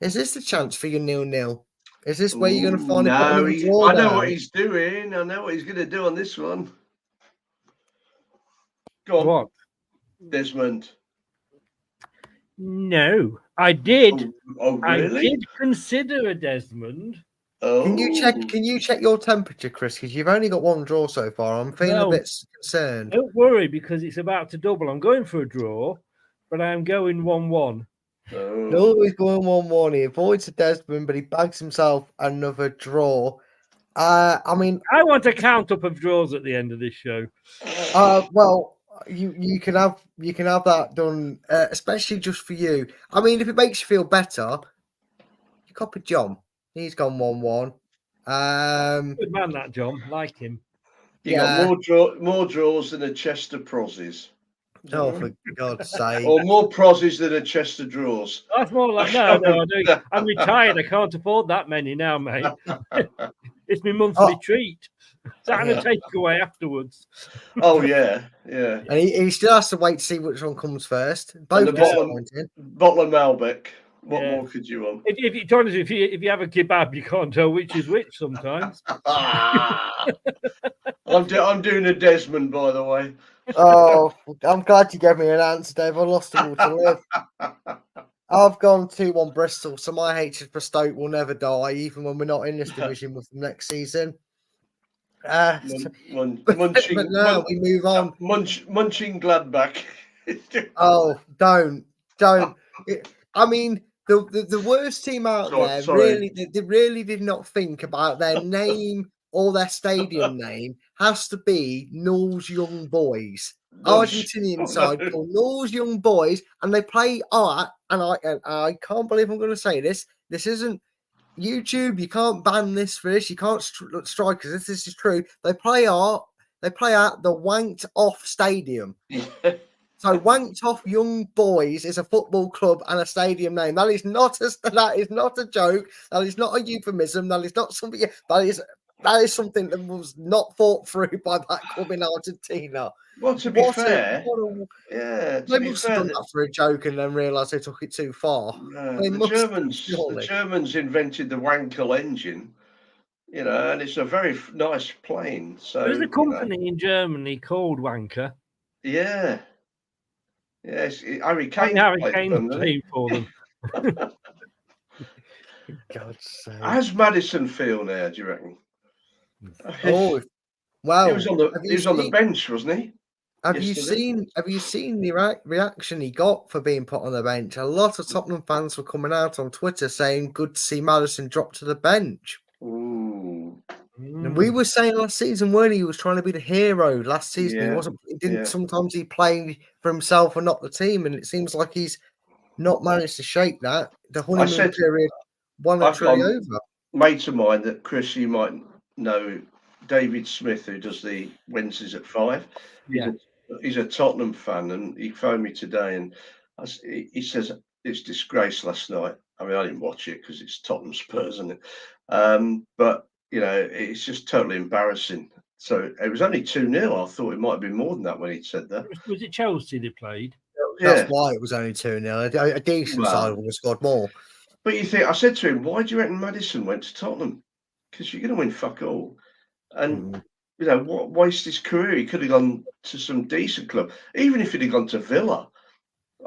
is this the chance for your 0-0? Is this where you're going to finally put another draw I know down? what he's doing. I know what he's going to do on this one. Go on. What? Desmond. No, I did. Oh, really? I did consider a Desmond. Oh. Can you check your temperature, Chris? Because you've only got one draw so far. I'm feeling a bit concerned. Don't worry, because it's about to double. I'm going for a draw, but I'm going 1-1. Oh. No, he's going 1-1. He avoids a Desmond, but he bags himself another draw. I mean, I want a count up of draws at the end of this show. Well, you can have that done, especially just for you. I mean, if it makes you feel better, you copy John. He's gone 1-1. Good man, that John. Like him. You got more draws than a chest of prozzies. Oh, for God's sake! Or more prozzies than a chest of draws. That's more like no. I'm retired. I can't afford that many now, mate. It's my monthly treat. It's having a takeaway afterwards. Oh yeah. And he still has to wait to see which one comes first. Both disappointing. Bottle of Malbec. What more could you want? If you have a kebab, you can't tell which is which sometimes. I'm doing a Desmond, by the way. Oh, I'm glad you gave me an answer, Dave. I lost the will to live. I've gone 2-1 Bristol, so my hatred for Stoke will never die, even when we're not in this division with them next season. But now we move on. Munching Gladbach. Oh, don't. I mean, the worst team out there really did not think about their name or their stadium name has to be Norwich Young Boys. Argentinian side called Norwich Young Boys, and they play art. And I can't believe I'm going to say this. This isn't YouTube. You can't ban this for this. You can't strike us if this is true. They play art. They play at the Wanked Off Stadium. So Wanked Off Young Boys is a football club and a stadium name. That is not a joke. That is not a euphemism. That is not something. That is something that was not thought through by that club in Argentina. Well, to be fair, they must have done that for a joke and then realised they took it too far. The Germans invented the Wankel engine, and it's a very nice plane. So there's a company in Germany called Wanker. Yeah. Yes, Harry Kane played for them. God's sake. How's Maddison feel now, do you reckon? Oh, well, he was on the bench, wasn't he? Have you seen the reaction he got for being put on the bench? A lot of Tottenham fans were coming out on Twitter saying, "Good to see Maddison drop to the bench." Ooh. And we were saying last season, weren't he? He was trying to be the hero. Last season, he wasn't. He didn't. Sometimes he played for himself and not the team, and it seems like he's not managed to shake that. The honeymoon period, one or two over. Mate of mine that Chris, you might know, David Smith, who does the Wednesdays at 5. Yeah, he's a Tottenham fan, and he phoned me today, and he says it's disgrace last night. I mean, I didn't watch it because it's Tottenham Spurs, isn't it? But it's just totally embarrassing. So it was only 2-0. I thought it might have been more than that when he said that. Was it Chelsea they played? That's why it was only 2-0. A decent side would have scored more. But you think, I said to him, why do you reckon Maddison went to Tottenham? Because you're going to win fuck all. And, what waste his career? He could have gone to some decent club. Even if he'd have gone to Villa,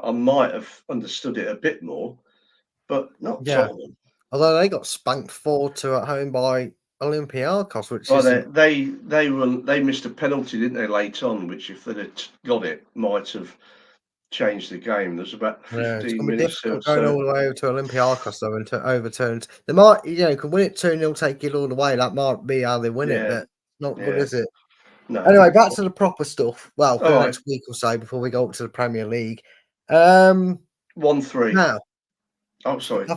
I might have understood it a bit more, but not Yeah. Tottenham. Although they got spanked 4-2 at home by Olympiacos, which Well, isn't. they missed a penalty, didn't they, late on? Which, if they'd have got it, might have changed the game. There's about Yeah, it's 15 gonna be minutes or difficult going all so. the way over to Olympiacos though and to overturn. They might, can win it 2-0, take it all the way. That might be how they win it, Yeah, but not good, yeah. is it? No. Anyway, back to the proper stuff. Well, for All the right. next week or so before we go up to the Premier League. 1-3. Now, Oh, sorry.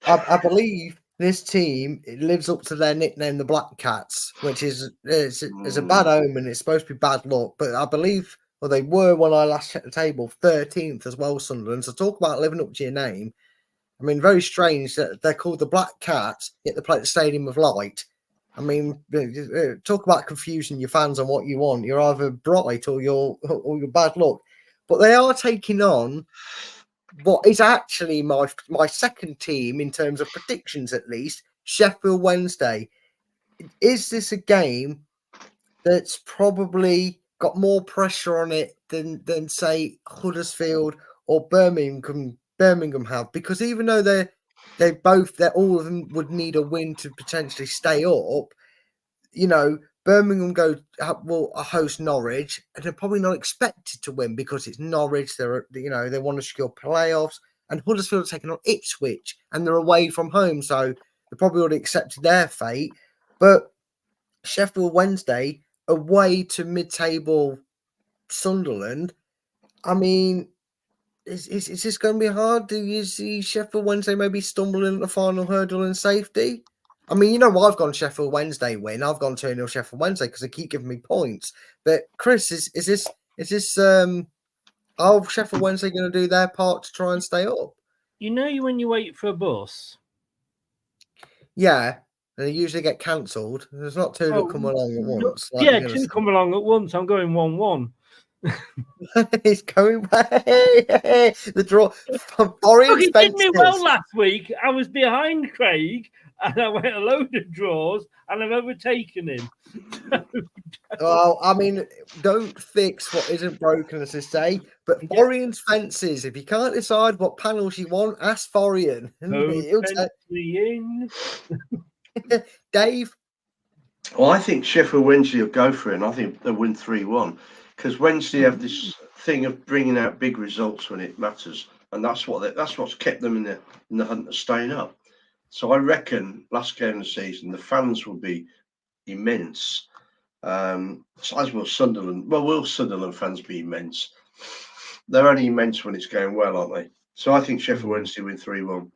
I believe this team it lives up to their nickname, the Black Cats, which is a bad omen. It's supposed to be bad luck, but I believe, well, they were when I last checked the table, 13th as well, Sunderland. So talk about living up to your name. I mean, very strange that they're called the Black Cats, yet they play at the Stadium of Light. I mean, talk about confusing your fans on what you want. You're either bright or you're bad luck. But they are taking on what is actually my second team in terms of predictions, at least, Sheffield Wednesday. Is this a game that's probably got more pressure on it than say Huddersfield or Birmingham have? Because even though they're all of them would need a win to potentially stay up, Birmingham will host Norwich, and they're probably not expected to win because it's Norwich. They want to secure playoffs, and Huddersfield are taking on Ipswich, and they're away from home, so they probably already accepted their fate. But Sheffield Wednesday away to mid-table Sunderland. I mean, is this going to be hard? Do you see Sheffield Wednesday maybe stumbling at the final hurdle in safety? I mean, I've gone Sheffield Wednesday win. I've gone 2-0 Sheffield Wednesday because they keep giving me points. But Chris, is this are Sheffield Wednesday going to do their part to try and stay up? When you wait for a bus. Yeah, they usually get cancelled. There's not two that come along at once. Two come along at once. I'm going 1-1. He's going back. The draw. He did me well last week. I was behind Craig, and I went a load of draws, and I've overtaken him. Well, I mean, don't fix what isn't broken, as they say. But Forian's fences. If you can't decide what panels you want, ask Forian. Dave. Well, I think Sheffield Wednesday will go for it, and I think they'll win 3-1 because Wednesday have this thing of bringing out big results when it matters, and that's what's kept them in the hunt of staying up. So I reckon last game of the season the fans will be immense. So as will Sunderland. Well, will Sunderland fans be immense? They're only immense when it's going well, aren't they? So I think Sheffield Wednesday win 3-1.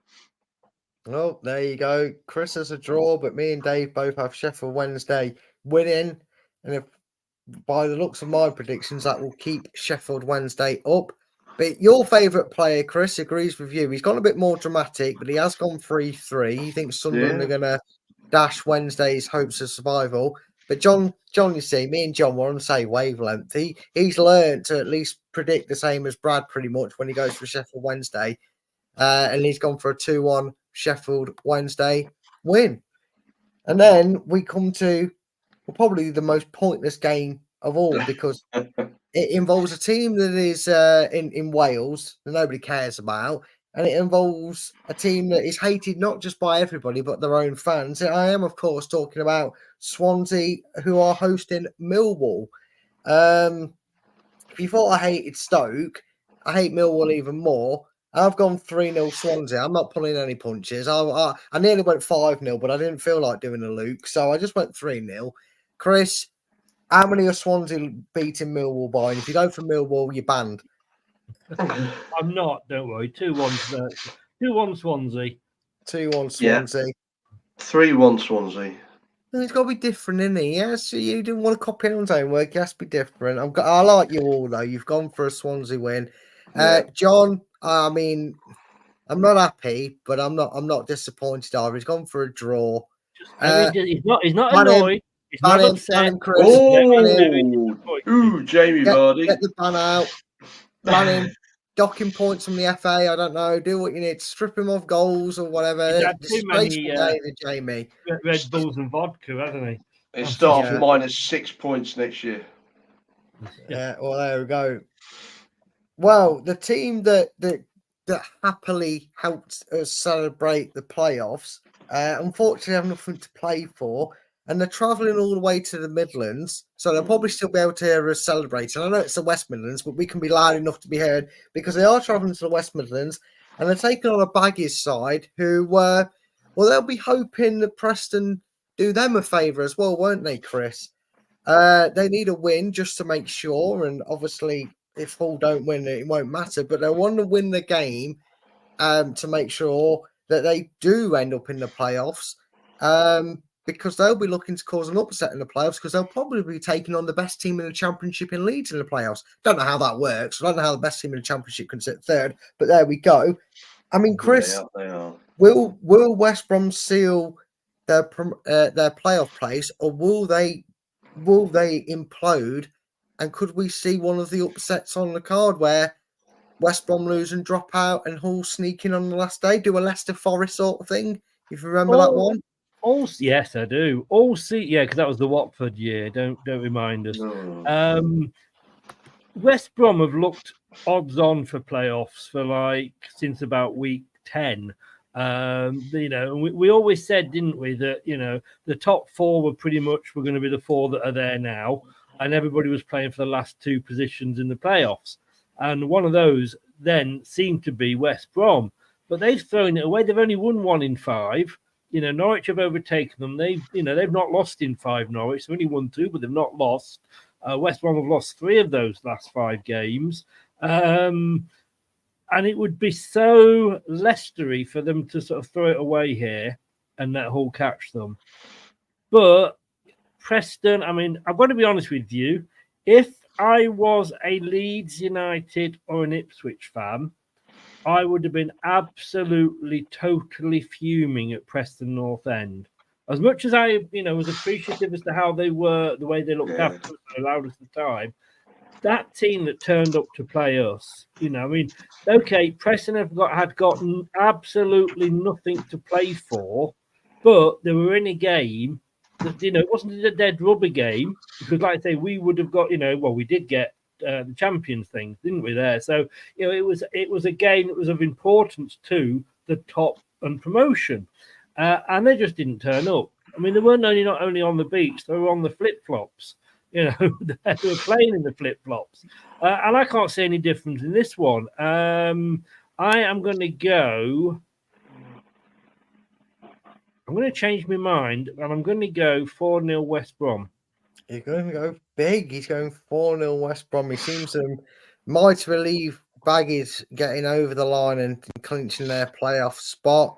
Well, there you go. Chris has a draw, but me and Dave both have Sheffield Wednesday winning. And if by the looks of my predictions, that will keep Sheffield Wednesday up. But your favourite player, Chris, agrees with you. He's gone a bit more dramatic, but he has gone 3-3. He thinks Sunderland are going to dash Wednesday's hopes of survival. But John, you see, me and John were on the same wavelength. He's learned to at least predict the same as Brad pretty much when he goes for Sheffield Wednesday. And he's gone for a 2-1 Sheffield Wednesday win. And then we come to probably the most pointless game of all because it involves a team that is in Wales that nobody cares about. And it involves a team that is hated not just by everybody, but their own fans. And I am, of course, talking about Swansea, who are hosting Millwall. If you thought I hated Stoke, I hate Millwall even more. I've gone 3-0 Swansea. I'm not pulling any punches. I nearly went 5-0, but I didn't feel like doing a Luke, so I just went 3-0. Chris, how many are Swansea beating Millwall by? And if you go for Millwall, you're banned. I'm not, don't worry. 2-1 Swansea. 2-1 Swansea. 3-1 Swansea. It's got to be different, isn't it? Yes, you didn't want to copy anyone's own work. It has to be different. I like you all, though. You've gone for a Swansea win. John, I mean, I'm not happy, but I'm not disappointed either. He's gone for a draw. He's not annoyed. He's not upset. Jamie Vardy. Get the ban out. Ban him. Docking points from the FA. I don't know. Do what you need. Strip him of goals or whatever. He's had too many Jamie. Red Bulls and vodka, hasn't he? He'll start off -6 points next year. Yeah, well, there we go. Well, the team that happily helped us celebrate the playoffs, unfortunately, have nothing to play for, and they're travelling all the way to the Midlands, so they'll probably still be able to hear us celebrate. And I know it's the West Midlands, but we can be loud enough to be heard because they are travelling to the West Midlands, and they're taking on a Baggies side who, well, they'll be hoping that Preston do them a favour as well, won't they, Chris? They need a win just to make sure, and obviously, if Hull don't win, it won't matter. But they want to win the game to make sure that they do end up in the playoffs, because they'll be looking to cause an upset in the playoffs because they'll probably be taking on the best team in the Championship in Leeds in the playoffs. Don't know how that works. I don't know how the best team in the Championship can sit third, but there we go. I mean, Chris, They are. will West Brom seal their playoff place, or will they implode? And could we see one of the upsets on the card where West Brom lose and drop out and Hull sneak in on the last day? Do a Leicester Forest sort of thing, if you remember that one? Yes, I do. Because that was the Watford year. Don't remind us. No. West Brom have looked odds on for playoffs for since about week 10. We always said, didn't we, that the top four were going to be the four that are there now, and everybody was playing for the last two positions in the playoffs. And one of those then seemed to be West Brom, but they've thrown it away. They've only won 1 in 5. Norwich have overtaken them. They've not lost in 5. Norwich, they've only won 2, but they've not lost. West Brom have lost 3 of those last 5 games. And it would be so Leicestery for them to sort of throw it away here and let Hull catch them. But Preston, I mean, I've got to be honest with you. If I was a Leeds United or an Ipswich fan, I would have been absolutely, totally fuming at Preston North End. As much as I, was appreciative as to how they were, the way they looked after us and allowed us the time, that team that turned up to play us, Preston had gotten absolutely nothing to play for, but they were in a game that, it wasn't a dead rubber game because, like I say, we would have got, we did get the champions thing, didn't we? There, so it was a game that was of importance to the top and promotion, and they just didn't turn up. I mean, they weren't not only on the beach; they were on the flip flops. They were playing in the flip flops, and I can't see any difference in this one. I am going to go. I'm going to change my mind, and I'm going to go 4-0 West Brom. You're going to go big. He's going 4-0 West Brom. He seems to might relieve Baggies getting over the line and clinching their playoff spot.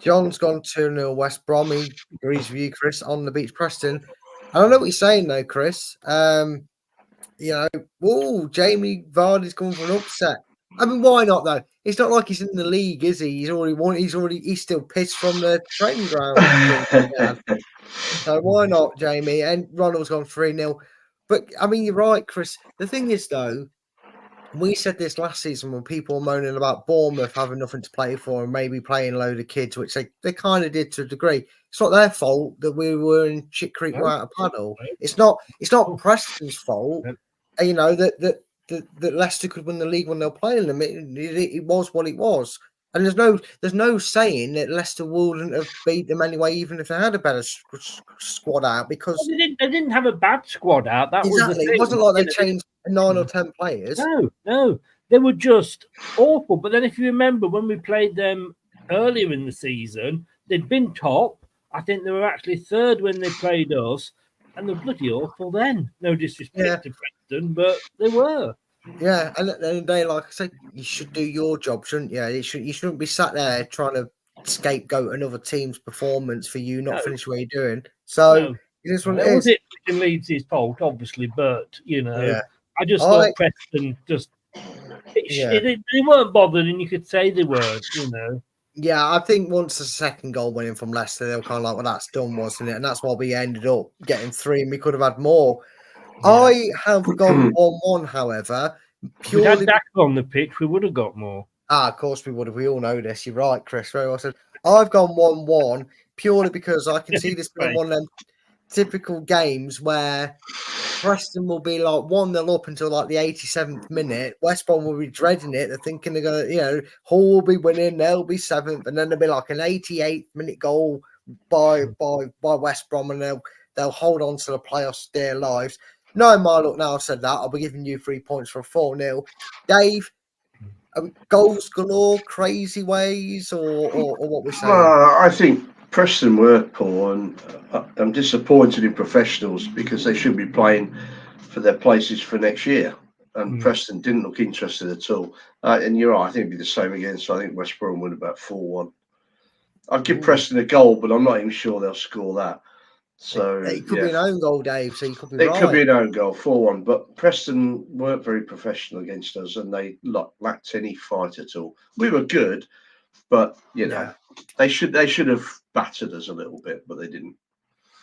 John's gone 2-0 West Brom. He agrees with you, Chris, on the beach, Preston. I don't know what you're saying, though, Chris. Jamie Vardy's going for an upset. I mean, why not, though? It's not like he's in the league, is he? He's still pissed from the training ground. So why not, Jamie? And Ronald's gone 3-0. But, I mean, you're right, Chris. The thing is, though, we said this last season when people were moaning about Bournemouth having nothing to play for and maybe playing a load of kids, which they kind of did to a degree. It's not their fault that we were in Chick Creek without a paddle. It's not Preston's fault, that Leicester could win the league when they're playing them. It was what it was. And there's no saying that Leicester wouldn't have beat them anyway, even if they had a better squad out. Because they didn't have a bad squad out. That was the thing. It wasn't like they changed 9 or 10 players. No, they were just awful. But then, if you remember, when we played them earlier in the season, they'd been top. I think they were actually third when they played us, and they're bloody awful then. No disrespect to Preston, but they were. Yeah, and at the end of the day, like I said, you should do your job, shouldn't you? You shouldn't be sat there trying to scapegoat another team's performance for you not finishing what you're doing. So it is what it is. It was Leeds' fault, obviously, but I just thought Preston just they weren't bothered, and you could say they weren't. Yeah, I think once the second goal went in from Leicester, they were kind of like, well, that's done, wasn't it? And that's why we ended up getting 3, and we could have had more. Yeah. I have gone 1-1, however. If we had Daka on the pitch, we would have got more. Of course we would have. We all know this. You're right, Chris. Very well said. I've gone 1-1 purely because I can see this being one of them typical games where Preston will be like 1-0 up until like the 87th minute. West Brom will be dreading it. They're thinking they're going to, Hull will be winning. They'll be 7th. And then there'll be like an 88th minute goal by West Brom, and they'll hold on to the playoffs dear lives. No, my look, now I've said that, I'll be giving you 3 points for a 4-0. Dave, goals galore, crazy ways, or what we're saying? I think Preston were poor, and I'm disappointed in professionals because they should be playing for their places for next year. And Preston didn't look interested at all. And you're right, I think it'd be the same again. So I think West Brom win about 4-1. I'd give Preston a goal, but I'm not even sure they'll score that. So it could be an own goal, Dave. So you could be it right. could be an own goal, 4-1. But Preston weren't very professional against us, and they lacked any fight at all. We were good, but they should have battered us a little bit, but they didn't.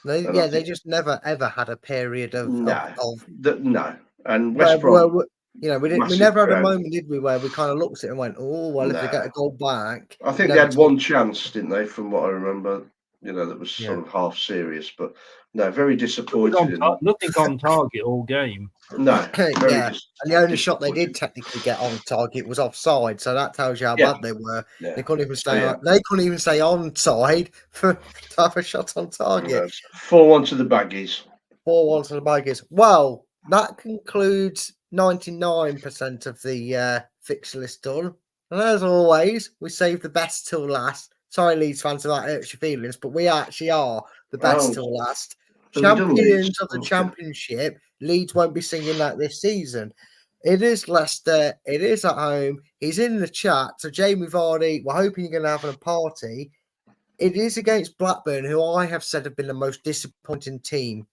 They just never ever had a period of no. And West Brom, we never had a moment, did we, where we kind of looked at it and went, "Oh, well, if they get a goal back." I think they had one chance, didn't they? From what I remember, that was sort of half serious, but no, very disappointed. Nothing on target all game. No, and the only shot they did technically get on target was offside, so that tells you how bad they were. Yeah. They couldn't even stay. They couldn't even stay onside to have a shot on target. 4-1 to the Baggies. 4-1 to the Baggies. Well, that concludes 99% of the fixture list done. And as always, we save the best till last. Sorry, Leeds fans, if that hurts your feelings, but we actually are the best till last. Champions of the Championship. Leeds won't be singing that this season. It is Leicester. It is at home. He's in the chat. So, Jamie Vardy, we're hoping you're going to have a party. It is against Blackburn, who I have said have been the most disappointing team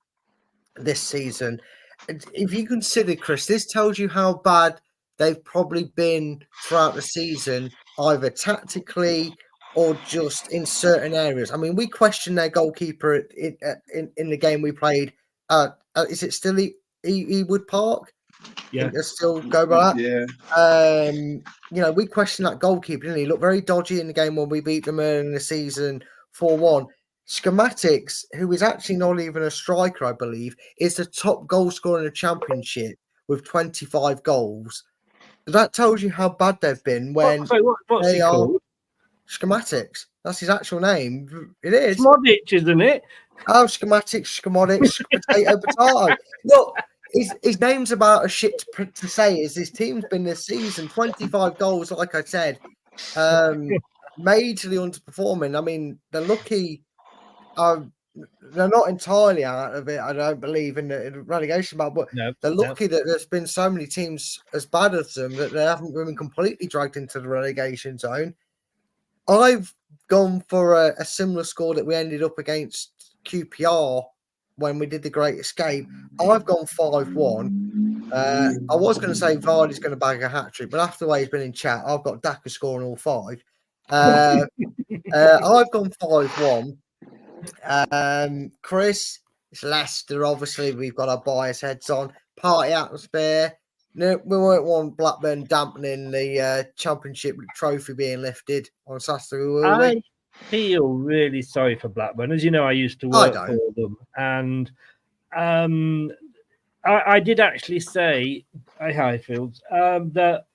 this season. If you consider, Chris, this tells you how bad they've probably been throughout the season, either tactically or just in certain areas. I mean, we questioned their goalkeeper in the game we played. Is it still Ewood Park? Yeah, it's still go by that. Yeah. We questioned that goalkeeper, didn't he? Looked very dodgy in the game when we beat them early in the season 4-1. Schematics, who is actually not even a striker, I believe, is the top goal scorer in the Championship with 25 goals. That tells you how bad they've been when what's he called? Schematics. That's his actual name. It is. Schmodic, isn't it? Oh, Schematics, potato. Look, his name's about as shit to say as his team's been this season. 25 goals, like I said. Majorly underperforming. I mean, they're lucky. They're not entirely out of it, I don't believe, in the relegation battle, but they're lucky that there's been so many teams as bad as them that they haven't been completely dragged into the relegation zone. I've gone for a similar score that we ended up against QPR when we did the Great Escape. I've gone 5-1. I was going to say Vardy's going to bag a hat-trick, but after the way he's been in chat, I've got Daka scoring all 5. I've gone 5-1. Chris, it's Leicester. Obviously, we've got our bias heads on. Party atmosphere. No, we won't want Blackburn dampening the Championship trophy being lifted on Saturday, will we? I feel really sorry for Blackburn. As you know, I used to work for them, and I did actually say, Highfields, that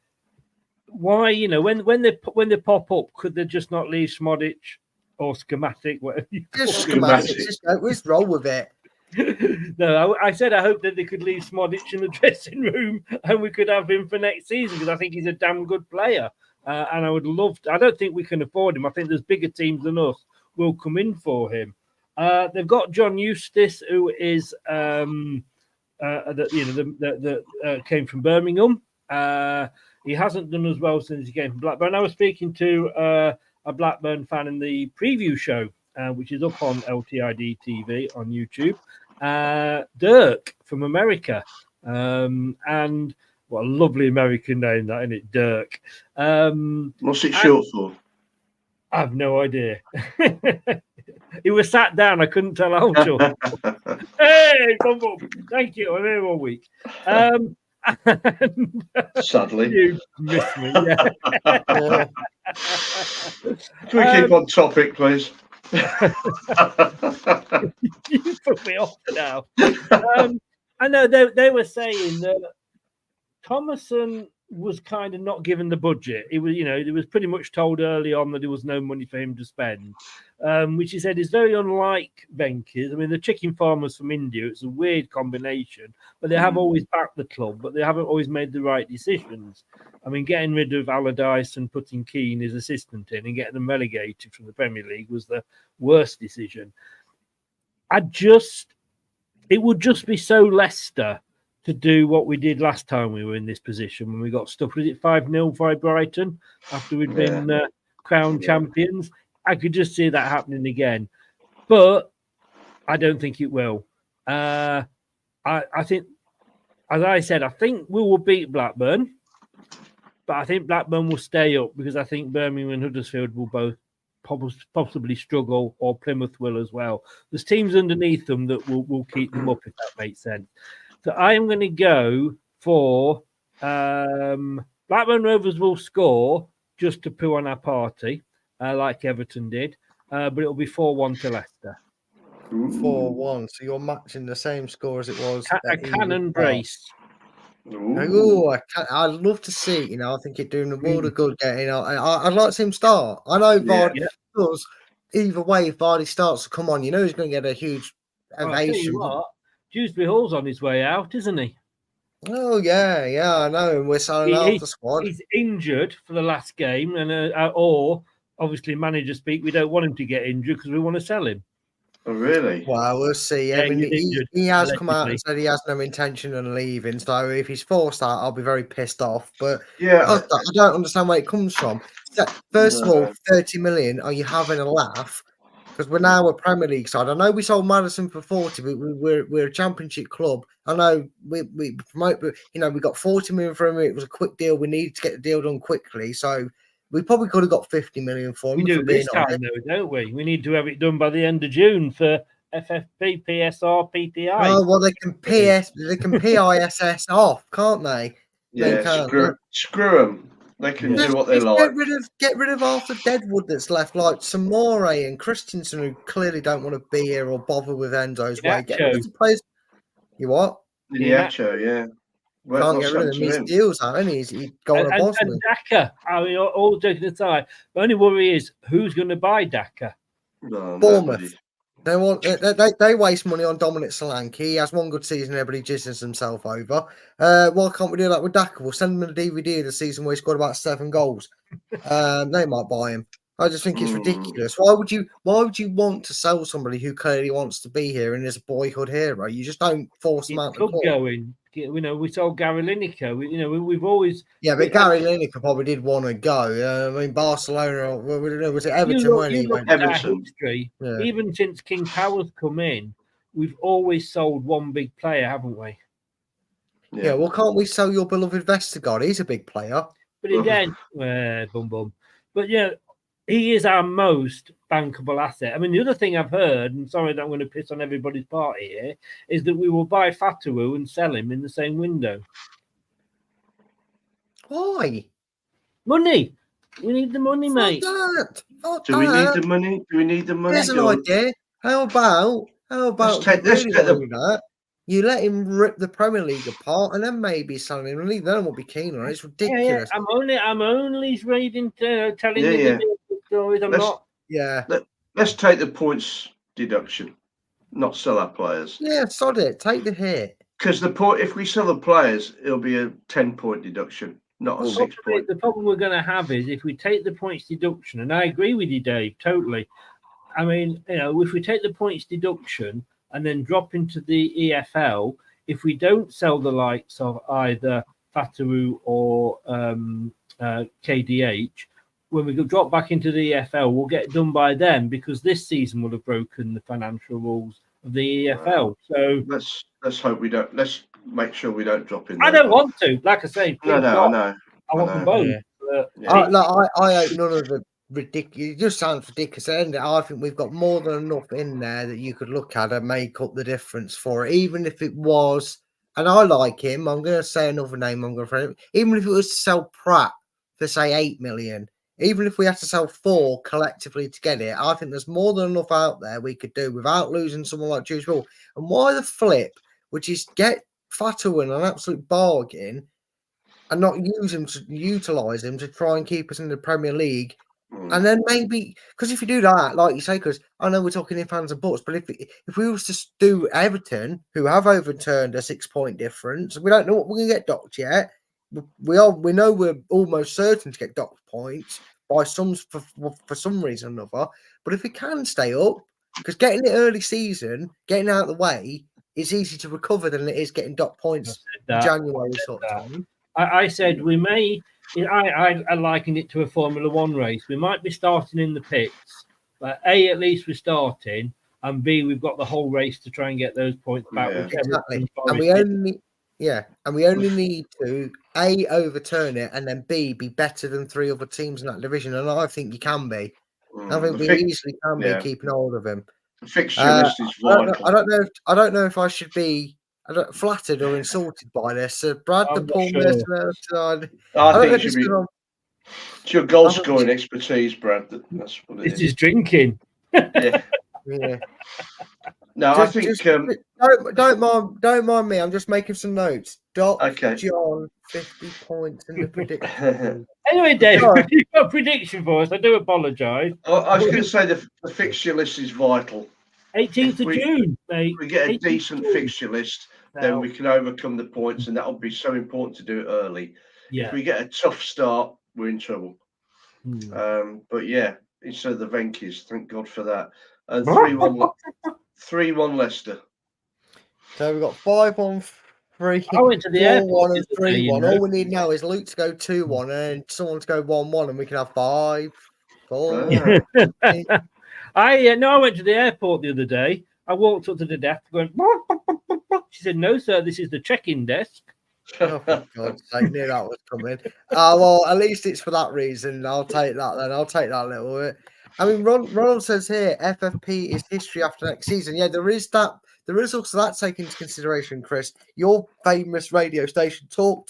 why, when they pop up, could they just not leave Schmodic or Schematic, whatever you call it? Schematic. Just roll with it. No, I said I hope that they could leave Schmodic in the dressing room and we could have him for next season because I think he's a damn good player. And I would love to. I don't think we can afford him. I think there's bigger teams than us will come in for him. They've got John Eustace, who is came from Birmingham. He hasn't done as well since he came from Blackburn. I was speaking to a Blackburn fan in the preview show, which is up on LTiDtv on YouTube. Dirk from America, and what a lovely American name that, isn't it? Dirk. What's it short for? I have no idea. He was sat down. I couldn't tell how short. Hey, Bumble. Thank you. I'm here all week. Sadly, you missed me. Yeah. Can we keep on topic, please? You put me off now. I know they were saying that Thomason was kind of not given the budget. It was, it was pretty much told early on that there was no money for him to spend, which he said is very unlike Venky's. I mean, the chicken farmers from India, it's a weird combination, but they have always backed the club, but they haven't always made the right decisions. I mean, getting rid of Allardyce and putting Keane, his assistant, in and getting them relegated from the Premier League was the worst decision. It would just be so Leicester to do what we did last time we were in this position when we got stuck. Was it 5-0 by Brighton after we'd been crowned champions? I could just see that happening again. But I don't think it will. I think, as I said, I think we will beat Blackburn. But I think Blackburn will stay up because I think Birmingham and Huddersfield will both possibly struggle, or Plymouth will as well. There's teams underneath them that will keep them up, if that makes sense. So I am going to go for Blackburn Rovers will score just to poo on our party, like Everton did, but it'll be 4-1 to Leicester. 4-1. So you're matching the same score as it was. A cannon brace. I'd love to see it. I think it'd do the world of good. I'd like to see him start. I know Vardy does. Either way, if Vardy starts to come on, he's going to get a huge ovation. Dewsbury Hall's on his way out, isn't he? Oh yeah, I know. And we're selling out the squad. He's injured for the last game, and or obviously manager speak. We don't want him to get injured because we want to sell him. Oh, really? Well, we'll see. Yeah, I mean, he has come out and said he has no intention of leaving. So if he's forced out, I'll be very pissed off. But I don't understand where it comes from. First of all, 30 million. Are you having a laugh? Because we're now a Premier League side. I know we sold Madison for 40, but we're a Championship club. I know we promote, but we got 40 million for him. It was a quick deal. We needed to get the deal done quickly. So we probably could have got 50 million for him. We do this time, though, don't we? We need to have it done by the end of June for FFP, PSR, PPI. Oh well, they can PISS off, can't they? Yeah, screw them. They can do what they like. Get rid of half the deadwood that's left, like Samore and Christensen, who clearly don't want to be here or bother with Enzo's way. Get rid of the players. You what? Iniacho, yeah. Can't get rid of him. His deals out, and he's going to Bosnia. And Daka, I mean, all joking aside, the only worry is who's going to buy Daka? No, Bournemouth. They waste money on Dominic Solanke. He has one good season, everybody jizzes himself over. Why can't we do that with Daka? We'll send him a DVD of the season where he scored about 7 goals. They might buy him. I just think it's ridiculous. Why would you want to sell somebody who clearly wants to be here and is a boyhood hero? You just don't force them out the court. Going. We sold Gary Lineker. We've always. Yeah, but Gary Lineker probably did want to go. I mean, Barcelona, was it Everton when he went? Everton. History, even since King Power's come in, we've always sold one big player, haven't we? Yeah, well, can't we sell your beloved Vestergaard? He's a big player. But again, bum. But he is our most bankable asset. I mean, the other thing I've heard, and sorry that I'm going to piss on everybody's party here, is that we will buy Fatawu and sell him in the same window. Why? Money. We need the money, mate. Do we need the money? Here's an idea. How about you let him rip the Premier League apart and then maybe selling him. Then I won't be keen on it. It's ridiculous. Yeah. I'm only reading, telling you the stories. I'm not. Yeah. Let's take the points deduction, not sell our players. Yeah, sod it. Take the hit. Because if we sell the players, it'll be a 10-point deduction, not a 6-point. The problem we're going to have is if we take the points deduction, and I agree with you, Dave, totally. I mean, if we take the points deduction and then drop into the EFL, if we don't sell the likes of either Fatawu or KDH, when we drop back into the EFL, we'll get done by them because this season will have broken the financial rules of the EFL. So let's hope we don't. Let's make sure we don't drop in. I don't want to. Like I say, I know. I want them both. Yeah. I hope none of the ridiculous. It just sounds ridiculous. And I think we've got more than enough in there that you could look at and make up the difference for it. Even if it was, and I like him, I'm going to say another name. Even if it was to sell Pratt for say 8 million. Even if we have to sell 4 collectively to get it, I think there's more than enough out there we could do without losing someone like Juice Ball. And why the flip, which is get Fatuin an absolute bargain and not utilise him to try and keep us in the Premier League. And then maybe, because if you do that, like you say, because I know we're talking in fans and buts, but if we was to do Everton, who have overturned a 6-point difference, we don't know what we're going to get docked yet. We know we're almost certain to get docked points by for some reason or another. But if we can stay up, because getting it early season, getting out of the way, is easy to recover than it is getting docked points in January sort of time. I said we may. I likened it to a Formula One race. We might be starting in the pits, but A, at least we're starting, and B, we've got the whole race to try and get those points back. Yeah. Exactly. And we only need to A, overturn it, and then B, be better than 3 other teams in that division. And I think you can be. I think we easily can be keeping hold of him. The fixture list is vital. I don't know if I should be flattered or insulted by this. Brad, the poor mercenary. I think it should be. It's your goal scoring expertise, Brad. That's what it is. It's just drinking. Yeah. No, I think. Don't mind me. I'm just making some notes. Okay. John, 50 points in the prediction. Anyway, Dave, if you've got a prediction for us, I do apologise. I was going to say the fixture list is vital. 18th of June, mate. If we get a decent fixture list, then we can overcome the points, and that'll be so important to do it early. Yeah. If we get a tough start, we're in trouble. But yeah, instead of the Venkies, thank God for that. And 3-1 Leicester. So we've got 5-1-3. I went to the airport 4-1 and 3-1. All we need now is Luke to go 2-1 and someone to go 1-1, and we can have 5-4. I went to the airport the other day. I walked up to the desk going, she said, "No, sir, this is the check-in desk." Oh, for God's sake, knew that was coming. Well, at least it's for that reason. I'll take that then. I'll take that little bit. I mean, Ronald says here, FFP is history after next season. Yeah, there is that. There is also that taken into consideration, Chris. Your famous radio station, Talk.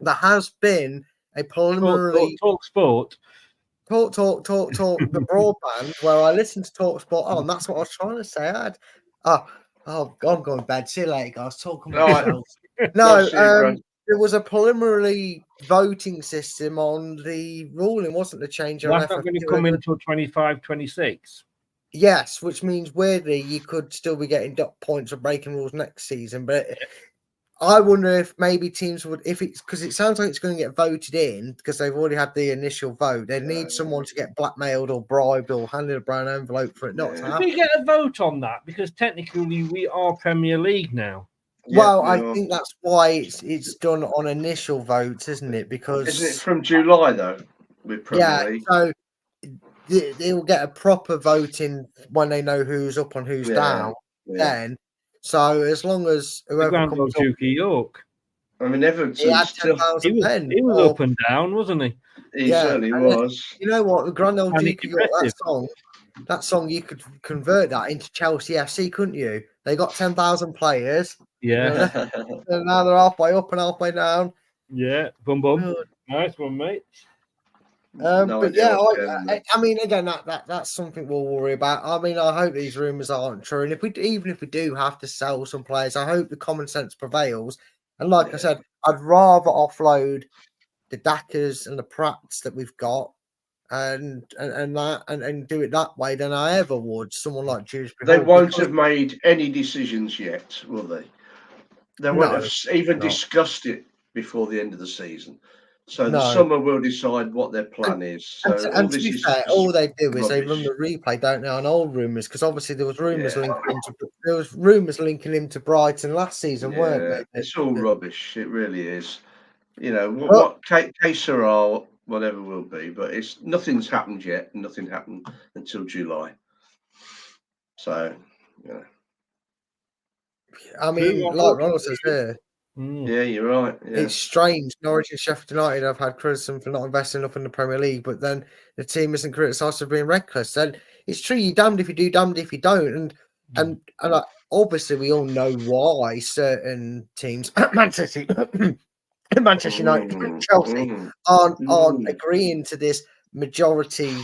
There has been a preliminary Talk Sport. Talk, the broadband where I listened to Talk Sport on. That's what I was trying to say. I'm going to bed. See you later, guys. Talking about myself. No, there was a preliminary voting system on the ruling, wasn't the change? That's not going to come in until 25-26. Yes, which means weirdly you could still be getting dot points or breaking rules next season. But I wonder if maybe teams would, because it sounds like it's going to get voted in because they've already had the initial vote. They need someone to get blackmailed or bribed or handed a brown envelope for it not to happen. If we get a vote on that, because technically we are Premier League now. Well, I think that's why it's done on initial votes, isn't it? Because isn't it from July though? With Premier League? So they will get a proper voting when they know who's up and who's down. Then. So as long as whoever comes Duke of York, I mean, Everton he had 10,000 men. He was up and down, wasn't he? He certainly was. You know what? The Grand Old Duke of York, that song, you could convert that into Chelsea FC, couldn't you? They got 10,000 players. Yeah. And now they're halfway up and halfway down. Yeah. Boom. Nice one, mate. But yeah, I mean, again, that's something we'll worry about. I mean, I hope these rumours aren't true, and even if we do have to sell some players, I hope the common sense prevails. And like I said, I'd rather offload the Dackers and the Pratts that we've got, and do it that way than I ever would someone like Jules. They won't have made any decisions yet, will they? They won't have even discussed it before the end of the season. So the summer will decide what their plan is. So and to be fair, all they do is they run the replay, don't they, on old rumours? Because obviously there was rumours linking him to Brighton last season, weren't there? It's all rubbish. It really is. You know what case or whatever will be, but nothing's happened yet. Nothing happened until July. So I mean, like Ronald says here. Yeah, you're right. Yeah. It's strange. Norwich and Sheffield United have had criticism for not investing enough in the Premier League, but then the team isn't criticised for being reckless. And it's true, you're damned if you do, damned if you don't. And obviously, we all know why certain teams, Manchester United, Chelsea, aren't agreeing to this majority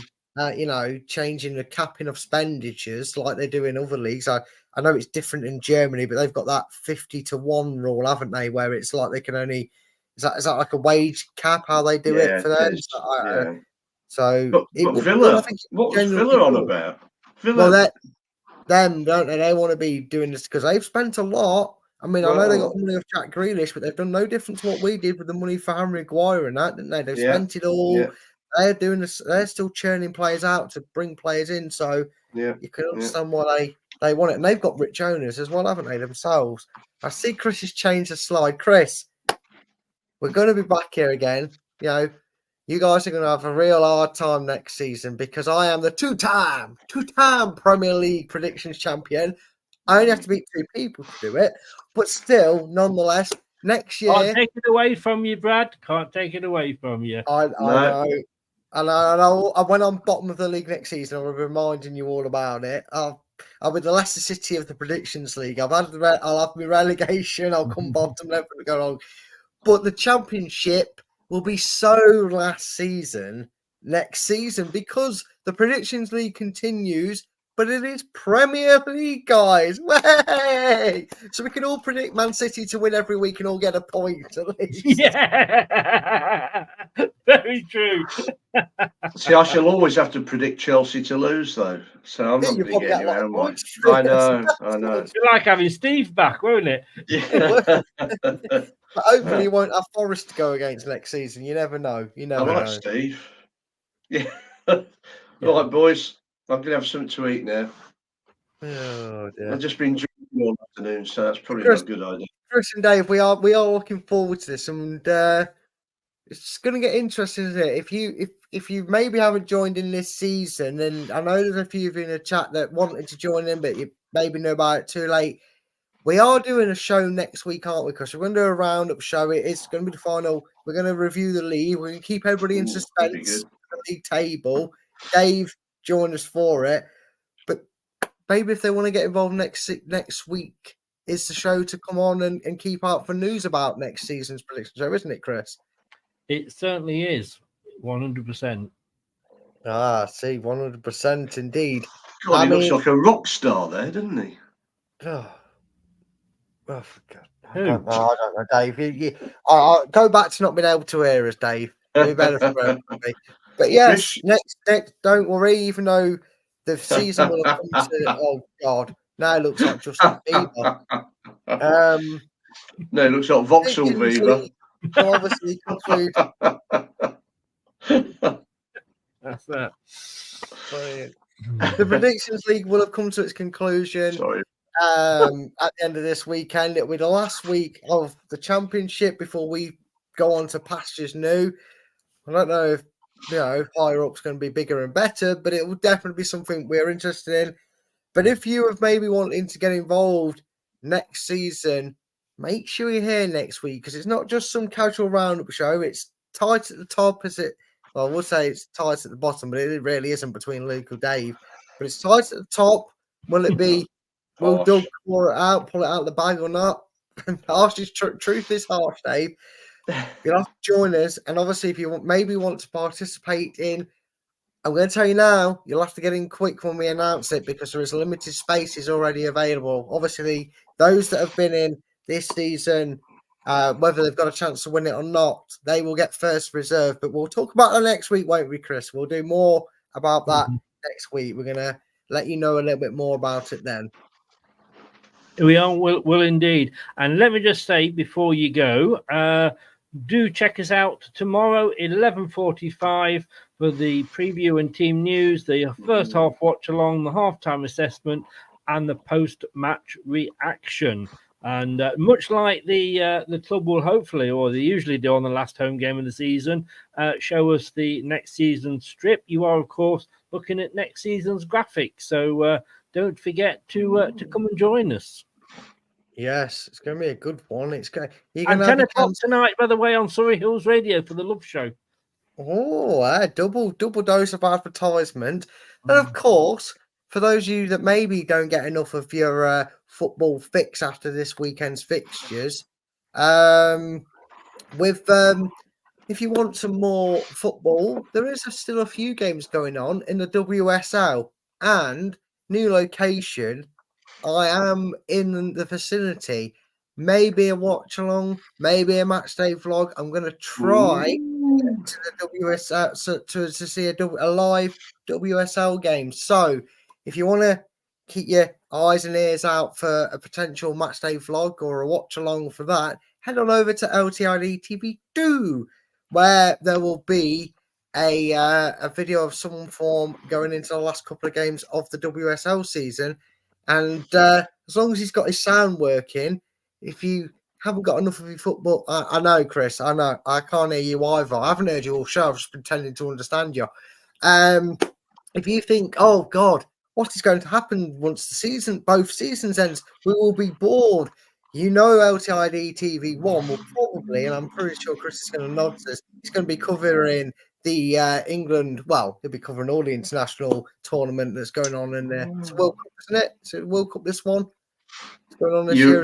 changing the capping of expenditures like they do in other leagues. I know it's different in Germany, but they've got that 50-1 rule, haven't they? Where it's like they can only is that like a wage cap? How they do it for them? So it but would be good. I Villa, think what was generally Villa on good. about? Villa, Well, them, don't they? They want to be doing this because they've spent a lot. I mean, I know they got the money of Jack Grealish, but they've done no different to what we did with the money for Harry Maguire and that, didn't they? They've spent it all. Yeah. They're doing this. They're still churning players out to bring players in. So you can understand why they want it. And they've got rich owners as well, haven't they, themselves? I see Chris has changed the slide. Chris, we're going to be back here again. You guys are going to have a real hard time next season because I am the two-time Premier League predictions champion. I only have to beat 2 people to do it, but still, nonetheless, next year. Can't take it away from you, Brad. Can't take it away from you. I know. And I went on bottom of the league next season. I'll be reminding you all about it. I'll be the Leicester City of the predictions league. I'll have my relegation. I'll come bottom, never go wrong. But the championship will be so last season, next season, because the predictions league continues, but it is Premier League, guys. Way! So we can all predict Man City to win every week and all get a point at least. Yeah, very true. See, I shall always have to predict Chelsea to lose, though. So I'm not going to get anywhere, am I? I know. It'd be like having Steve back, won't it? Yeah. But hopefully you won't have Forest to go against next season. You never know. You never know. Steve. Yeah. All right, boys. I'm going to have something to eat now. Oh, dear. I've just been drinking all afternoon, so that's probably not a good idea. Chris and Dave, we are looking forward to this, and it's going to get interesting, isn't it? If you maybe haven't joined in this season, and I know there's a few of you in the chat that wanted to join in, but you maybe know about it too late. We are doing a show next week, aren't we? Because we're going to do a roundup show. It's going to be the final. We're going to review the league. We're going to keep everybody in suspense. The league table. Dave, join us for it. But maybe if they want to get involved next week, is the show to come on and keep out for news about next season's prediction show, isn't it, Chris? It certainly is. 100%. See, 100% indeed. God, he looks like a rock star there, doesn't he? Oh, God. I don't know, Dave. I go back to not being able to hear us, Dave. Be better for everybody. But yes, next, don't worry. Even though the season will have come to, oh God, now it looks like Justin Bieber. No, it looks like Vauxhall Bieber. Will obviously conclude. That's that. The predictions league will have come to its conclusion. Sorry. At the end of this weekend. It'll be the last week of the championship before we go on to pastures new. I don't know if higher up's going to be bigger and better, but it will definitely be something we're interested in. But if you have maybe wanting to get involved next season, make sure you're here next week because it's not just some casual roundup show. It's tight at the top, is it? Well, I would say it's tight at the bottom, but it really isn't between Luke and Dave. But it's tight at the top. Will it be? Will Doug pull it out of the bag or not? Truth is harsh, Dave. You'll have to join us. And obviously, if you want to participate in, I'm going to tell you now, you'll have to get in quick when we announce it because there is limited spaces already available. Obviously, those that have been in this season, whether they've got a chance to win it or not, they will get first reserve. But we'll talk about that next week, won't we, Chris? We'll do more about that next week. We're going to let you know a little bit more about it then. We are, will indeed. And let me just say before you go, do check us out tomorrow, 11:45 for the preview and team news, the first half watch along, the halftime assessment, and the post-match reaction. And much like the club will hopefully, or they usually do on the last home game of the season, show us the next season's strip. You are, of course, looking at next season's graphics. So don't forget to come and join us. Yes, it's going to be a good one. It's going. And 10 o'clock tonight, by the way, on Surrey Hills Radio for the Love Show. Oh, double dose of advertisement. And of course, for those of you that maybe don't get enough of your football fix after this weekend's fixtures, with if you want some more football, there is still a few games going on in the WSL and new location. I am in the vicinity. Maybe a watch along, maybe a match day vlog. I'm going to try to the WSL to see a live WSL game. So if you want to keep your eyes and ears out for a potential match day vlog or a watch along for that, head on over to LTiDtv 2, where there will be a video of some form going into the last couple of games of the WSL season. And as long as he's got his sound working, if you haven't got enough of your football, I know, Chris, I know, I can't hear you either. I haven't heard you all show. I'm just pretending to understand you. If you think, oh God, what is going to happen once both seasons ends? We will be bored. You know, LTiDtv 1 will probably, and I'm pretty sure Chris is going to nod to this, he's going to be covering the England. Well, he'll be covering all the international tournament that's going on in there. It's a World Cup, isn't it? It's a World Cup, this one. It's going on this year.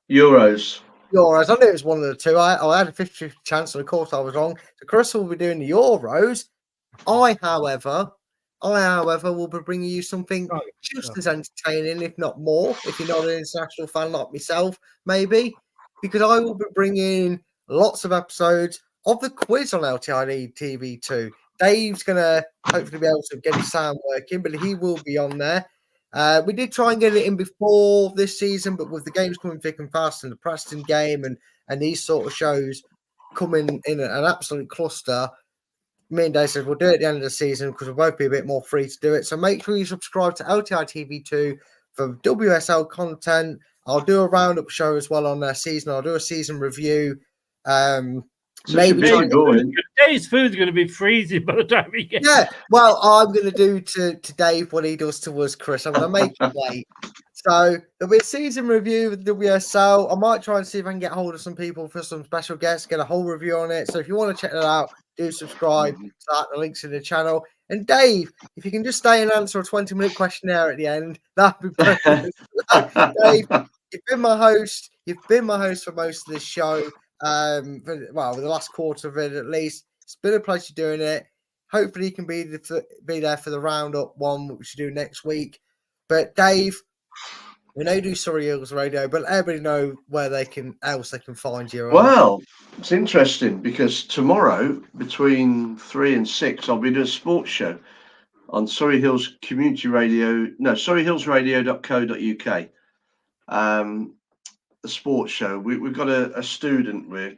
Euros. Euros. I knew it was one of the two. I had a 50-50 chance, and of course I was wrong. So Chris will be doing the Euros. I, however, will be bringing you something just as entertaining, if not more, if you're not an international fan like myself, maybe, because I will be bringing lots of episodes of the quiz on LTiDtv 2. Dave's going to hopefully be able to get his sound working, but he will be on there. We did try and get it in before this season, but with the games coming thick and fast and the Preston game and these sort of shows coming in an absolute cluster, me and Dave said we'll do it at the end of the season because we'll both be a bit more free to do it. So make sure you subscribe to LTiDtv 2 for WSL content. I'll do a roundup show as well on their season. I'll do a season review. Maybe Dave's food's going to be freezing by the time he gets. Yeah, well, I'm going to do to Dave what he does to us, Chris. I'm going to make him wait. So there'll be a season review with WSL. I might try and see if I can get hold of some people for some special guests, get a whole review on it. So if you want to check that out, do subscribe to that. The links in the channel. And Dave, if you can just stay and answer a 20-minute questionnaire at the end, that'd be perfect. Dave, you've been my host. You've been my host for most of this show. For the last quarter of it at least. It's been a pleasure doing it. Hopefully you can be there for the roundup one, which we do next week. But Dave, we know you do Surrey Eagles Radio, but let everybody know where they can find you. Well, it's interesting because tomorrow between 3 and 6 I'll be doing a sports show on Surrey Hills Community Radio, surreyhillsradio.co.uk. A sports show. We've got a student we're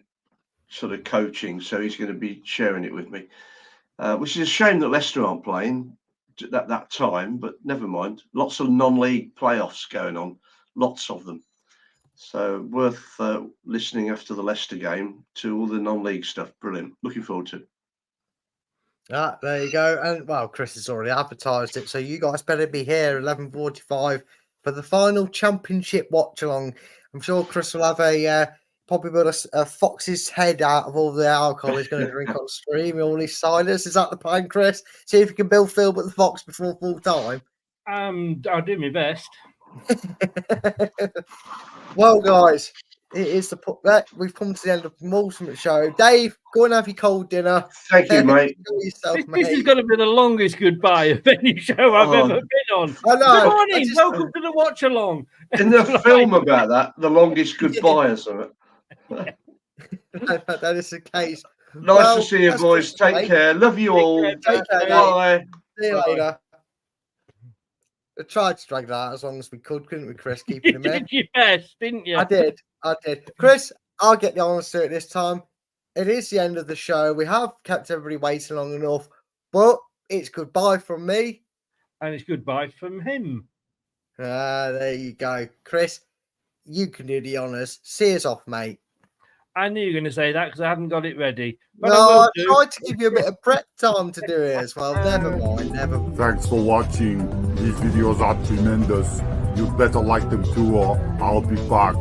sort of coaching, so he's going to be sharing it with me, which is a shame that Leicester aren't playing at that time, but never mind. Lots of non-league playoffs going on, lots of them, so worth listening after the Leicester game to all the non-league stuff. Brilliant, looking forward to it. There you go. And well, Chris has already advertised it, so you guys better be here 11:45 for the final championship watch along. I'm sure Chris will have probably build a fox's head out of all the alcohol he's going to drink on stream, all these ciders. Is that the plan, Chris? See if you can build Phil but the fox before full time. I'll do my best. Well, guys, it is we've come to the end of the ultimate show. Dave, go and have your cold dinner. Thank you, mate. This is going to be the longest goodbye of any show I've ever been on. I know. Good morning. Welcome to the watch along. In the film about that, the longest goodbye or something. That is the case. Nice to see you, boys. Take care. Love you all. Take care. Bye. See you later. I tried to drag that out as long as we could, couldn't we, Chris? Keeping him in. You did your best, didn't you? I did. Chris, I'll get the honours to it this time. It is the end of the show. We have kept everybody waiting long enough, but it's goodbye from me. And it's goodbye from him. There you go. Chris, you can do the honours. See us off, mate. I knew you were going to say that because I haven't got it ready. But no, I tried to give you a bit of prep time to do it as well. Never mind. Thanks for watching. These videos are tremendous. You'd better like them too, or I'll be back.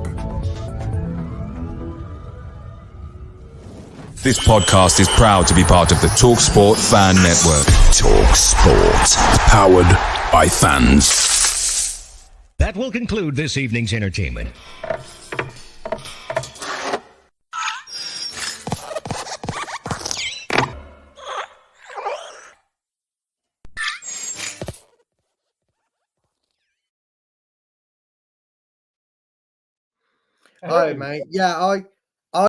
This podcast is proud to be part of the TalkSport Fan Network. TalkSport. Powered by fans. That will conclude this evening's entertainment. Oh, mate. Yeah,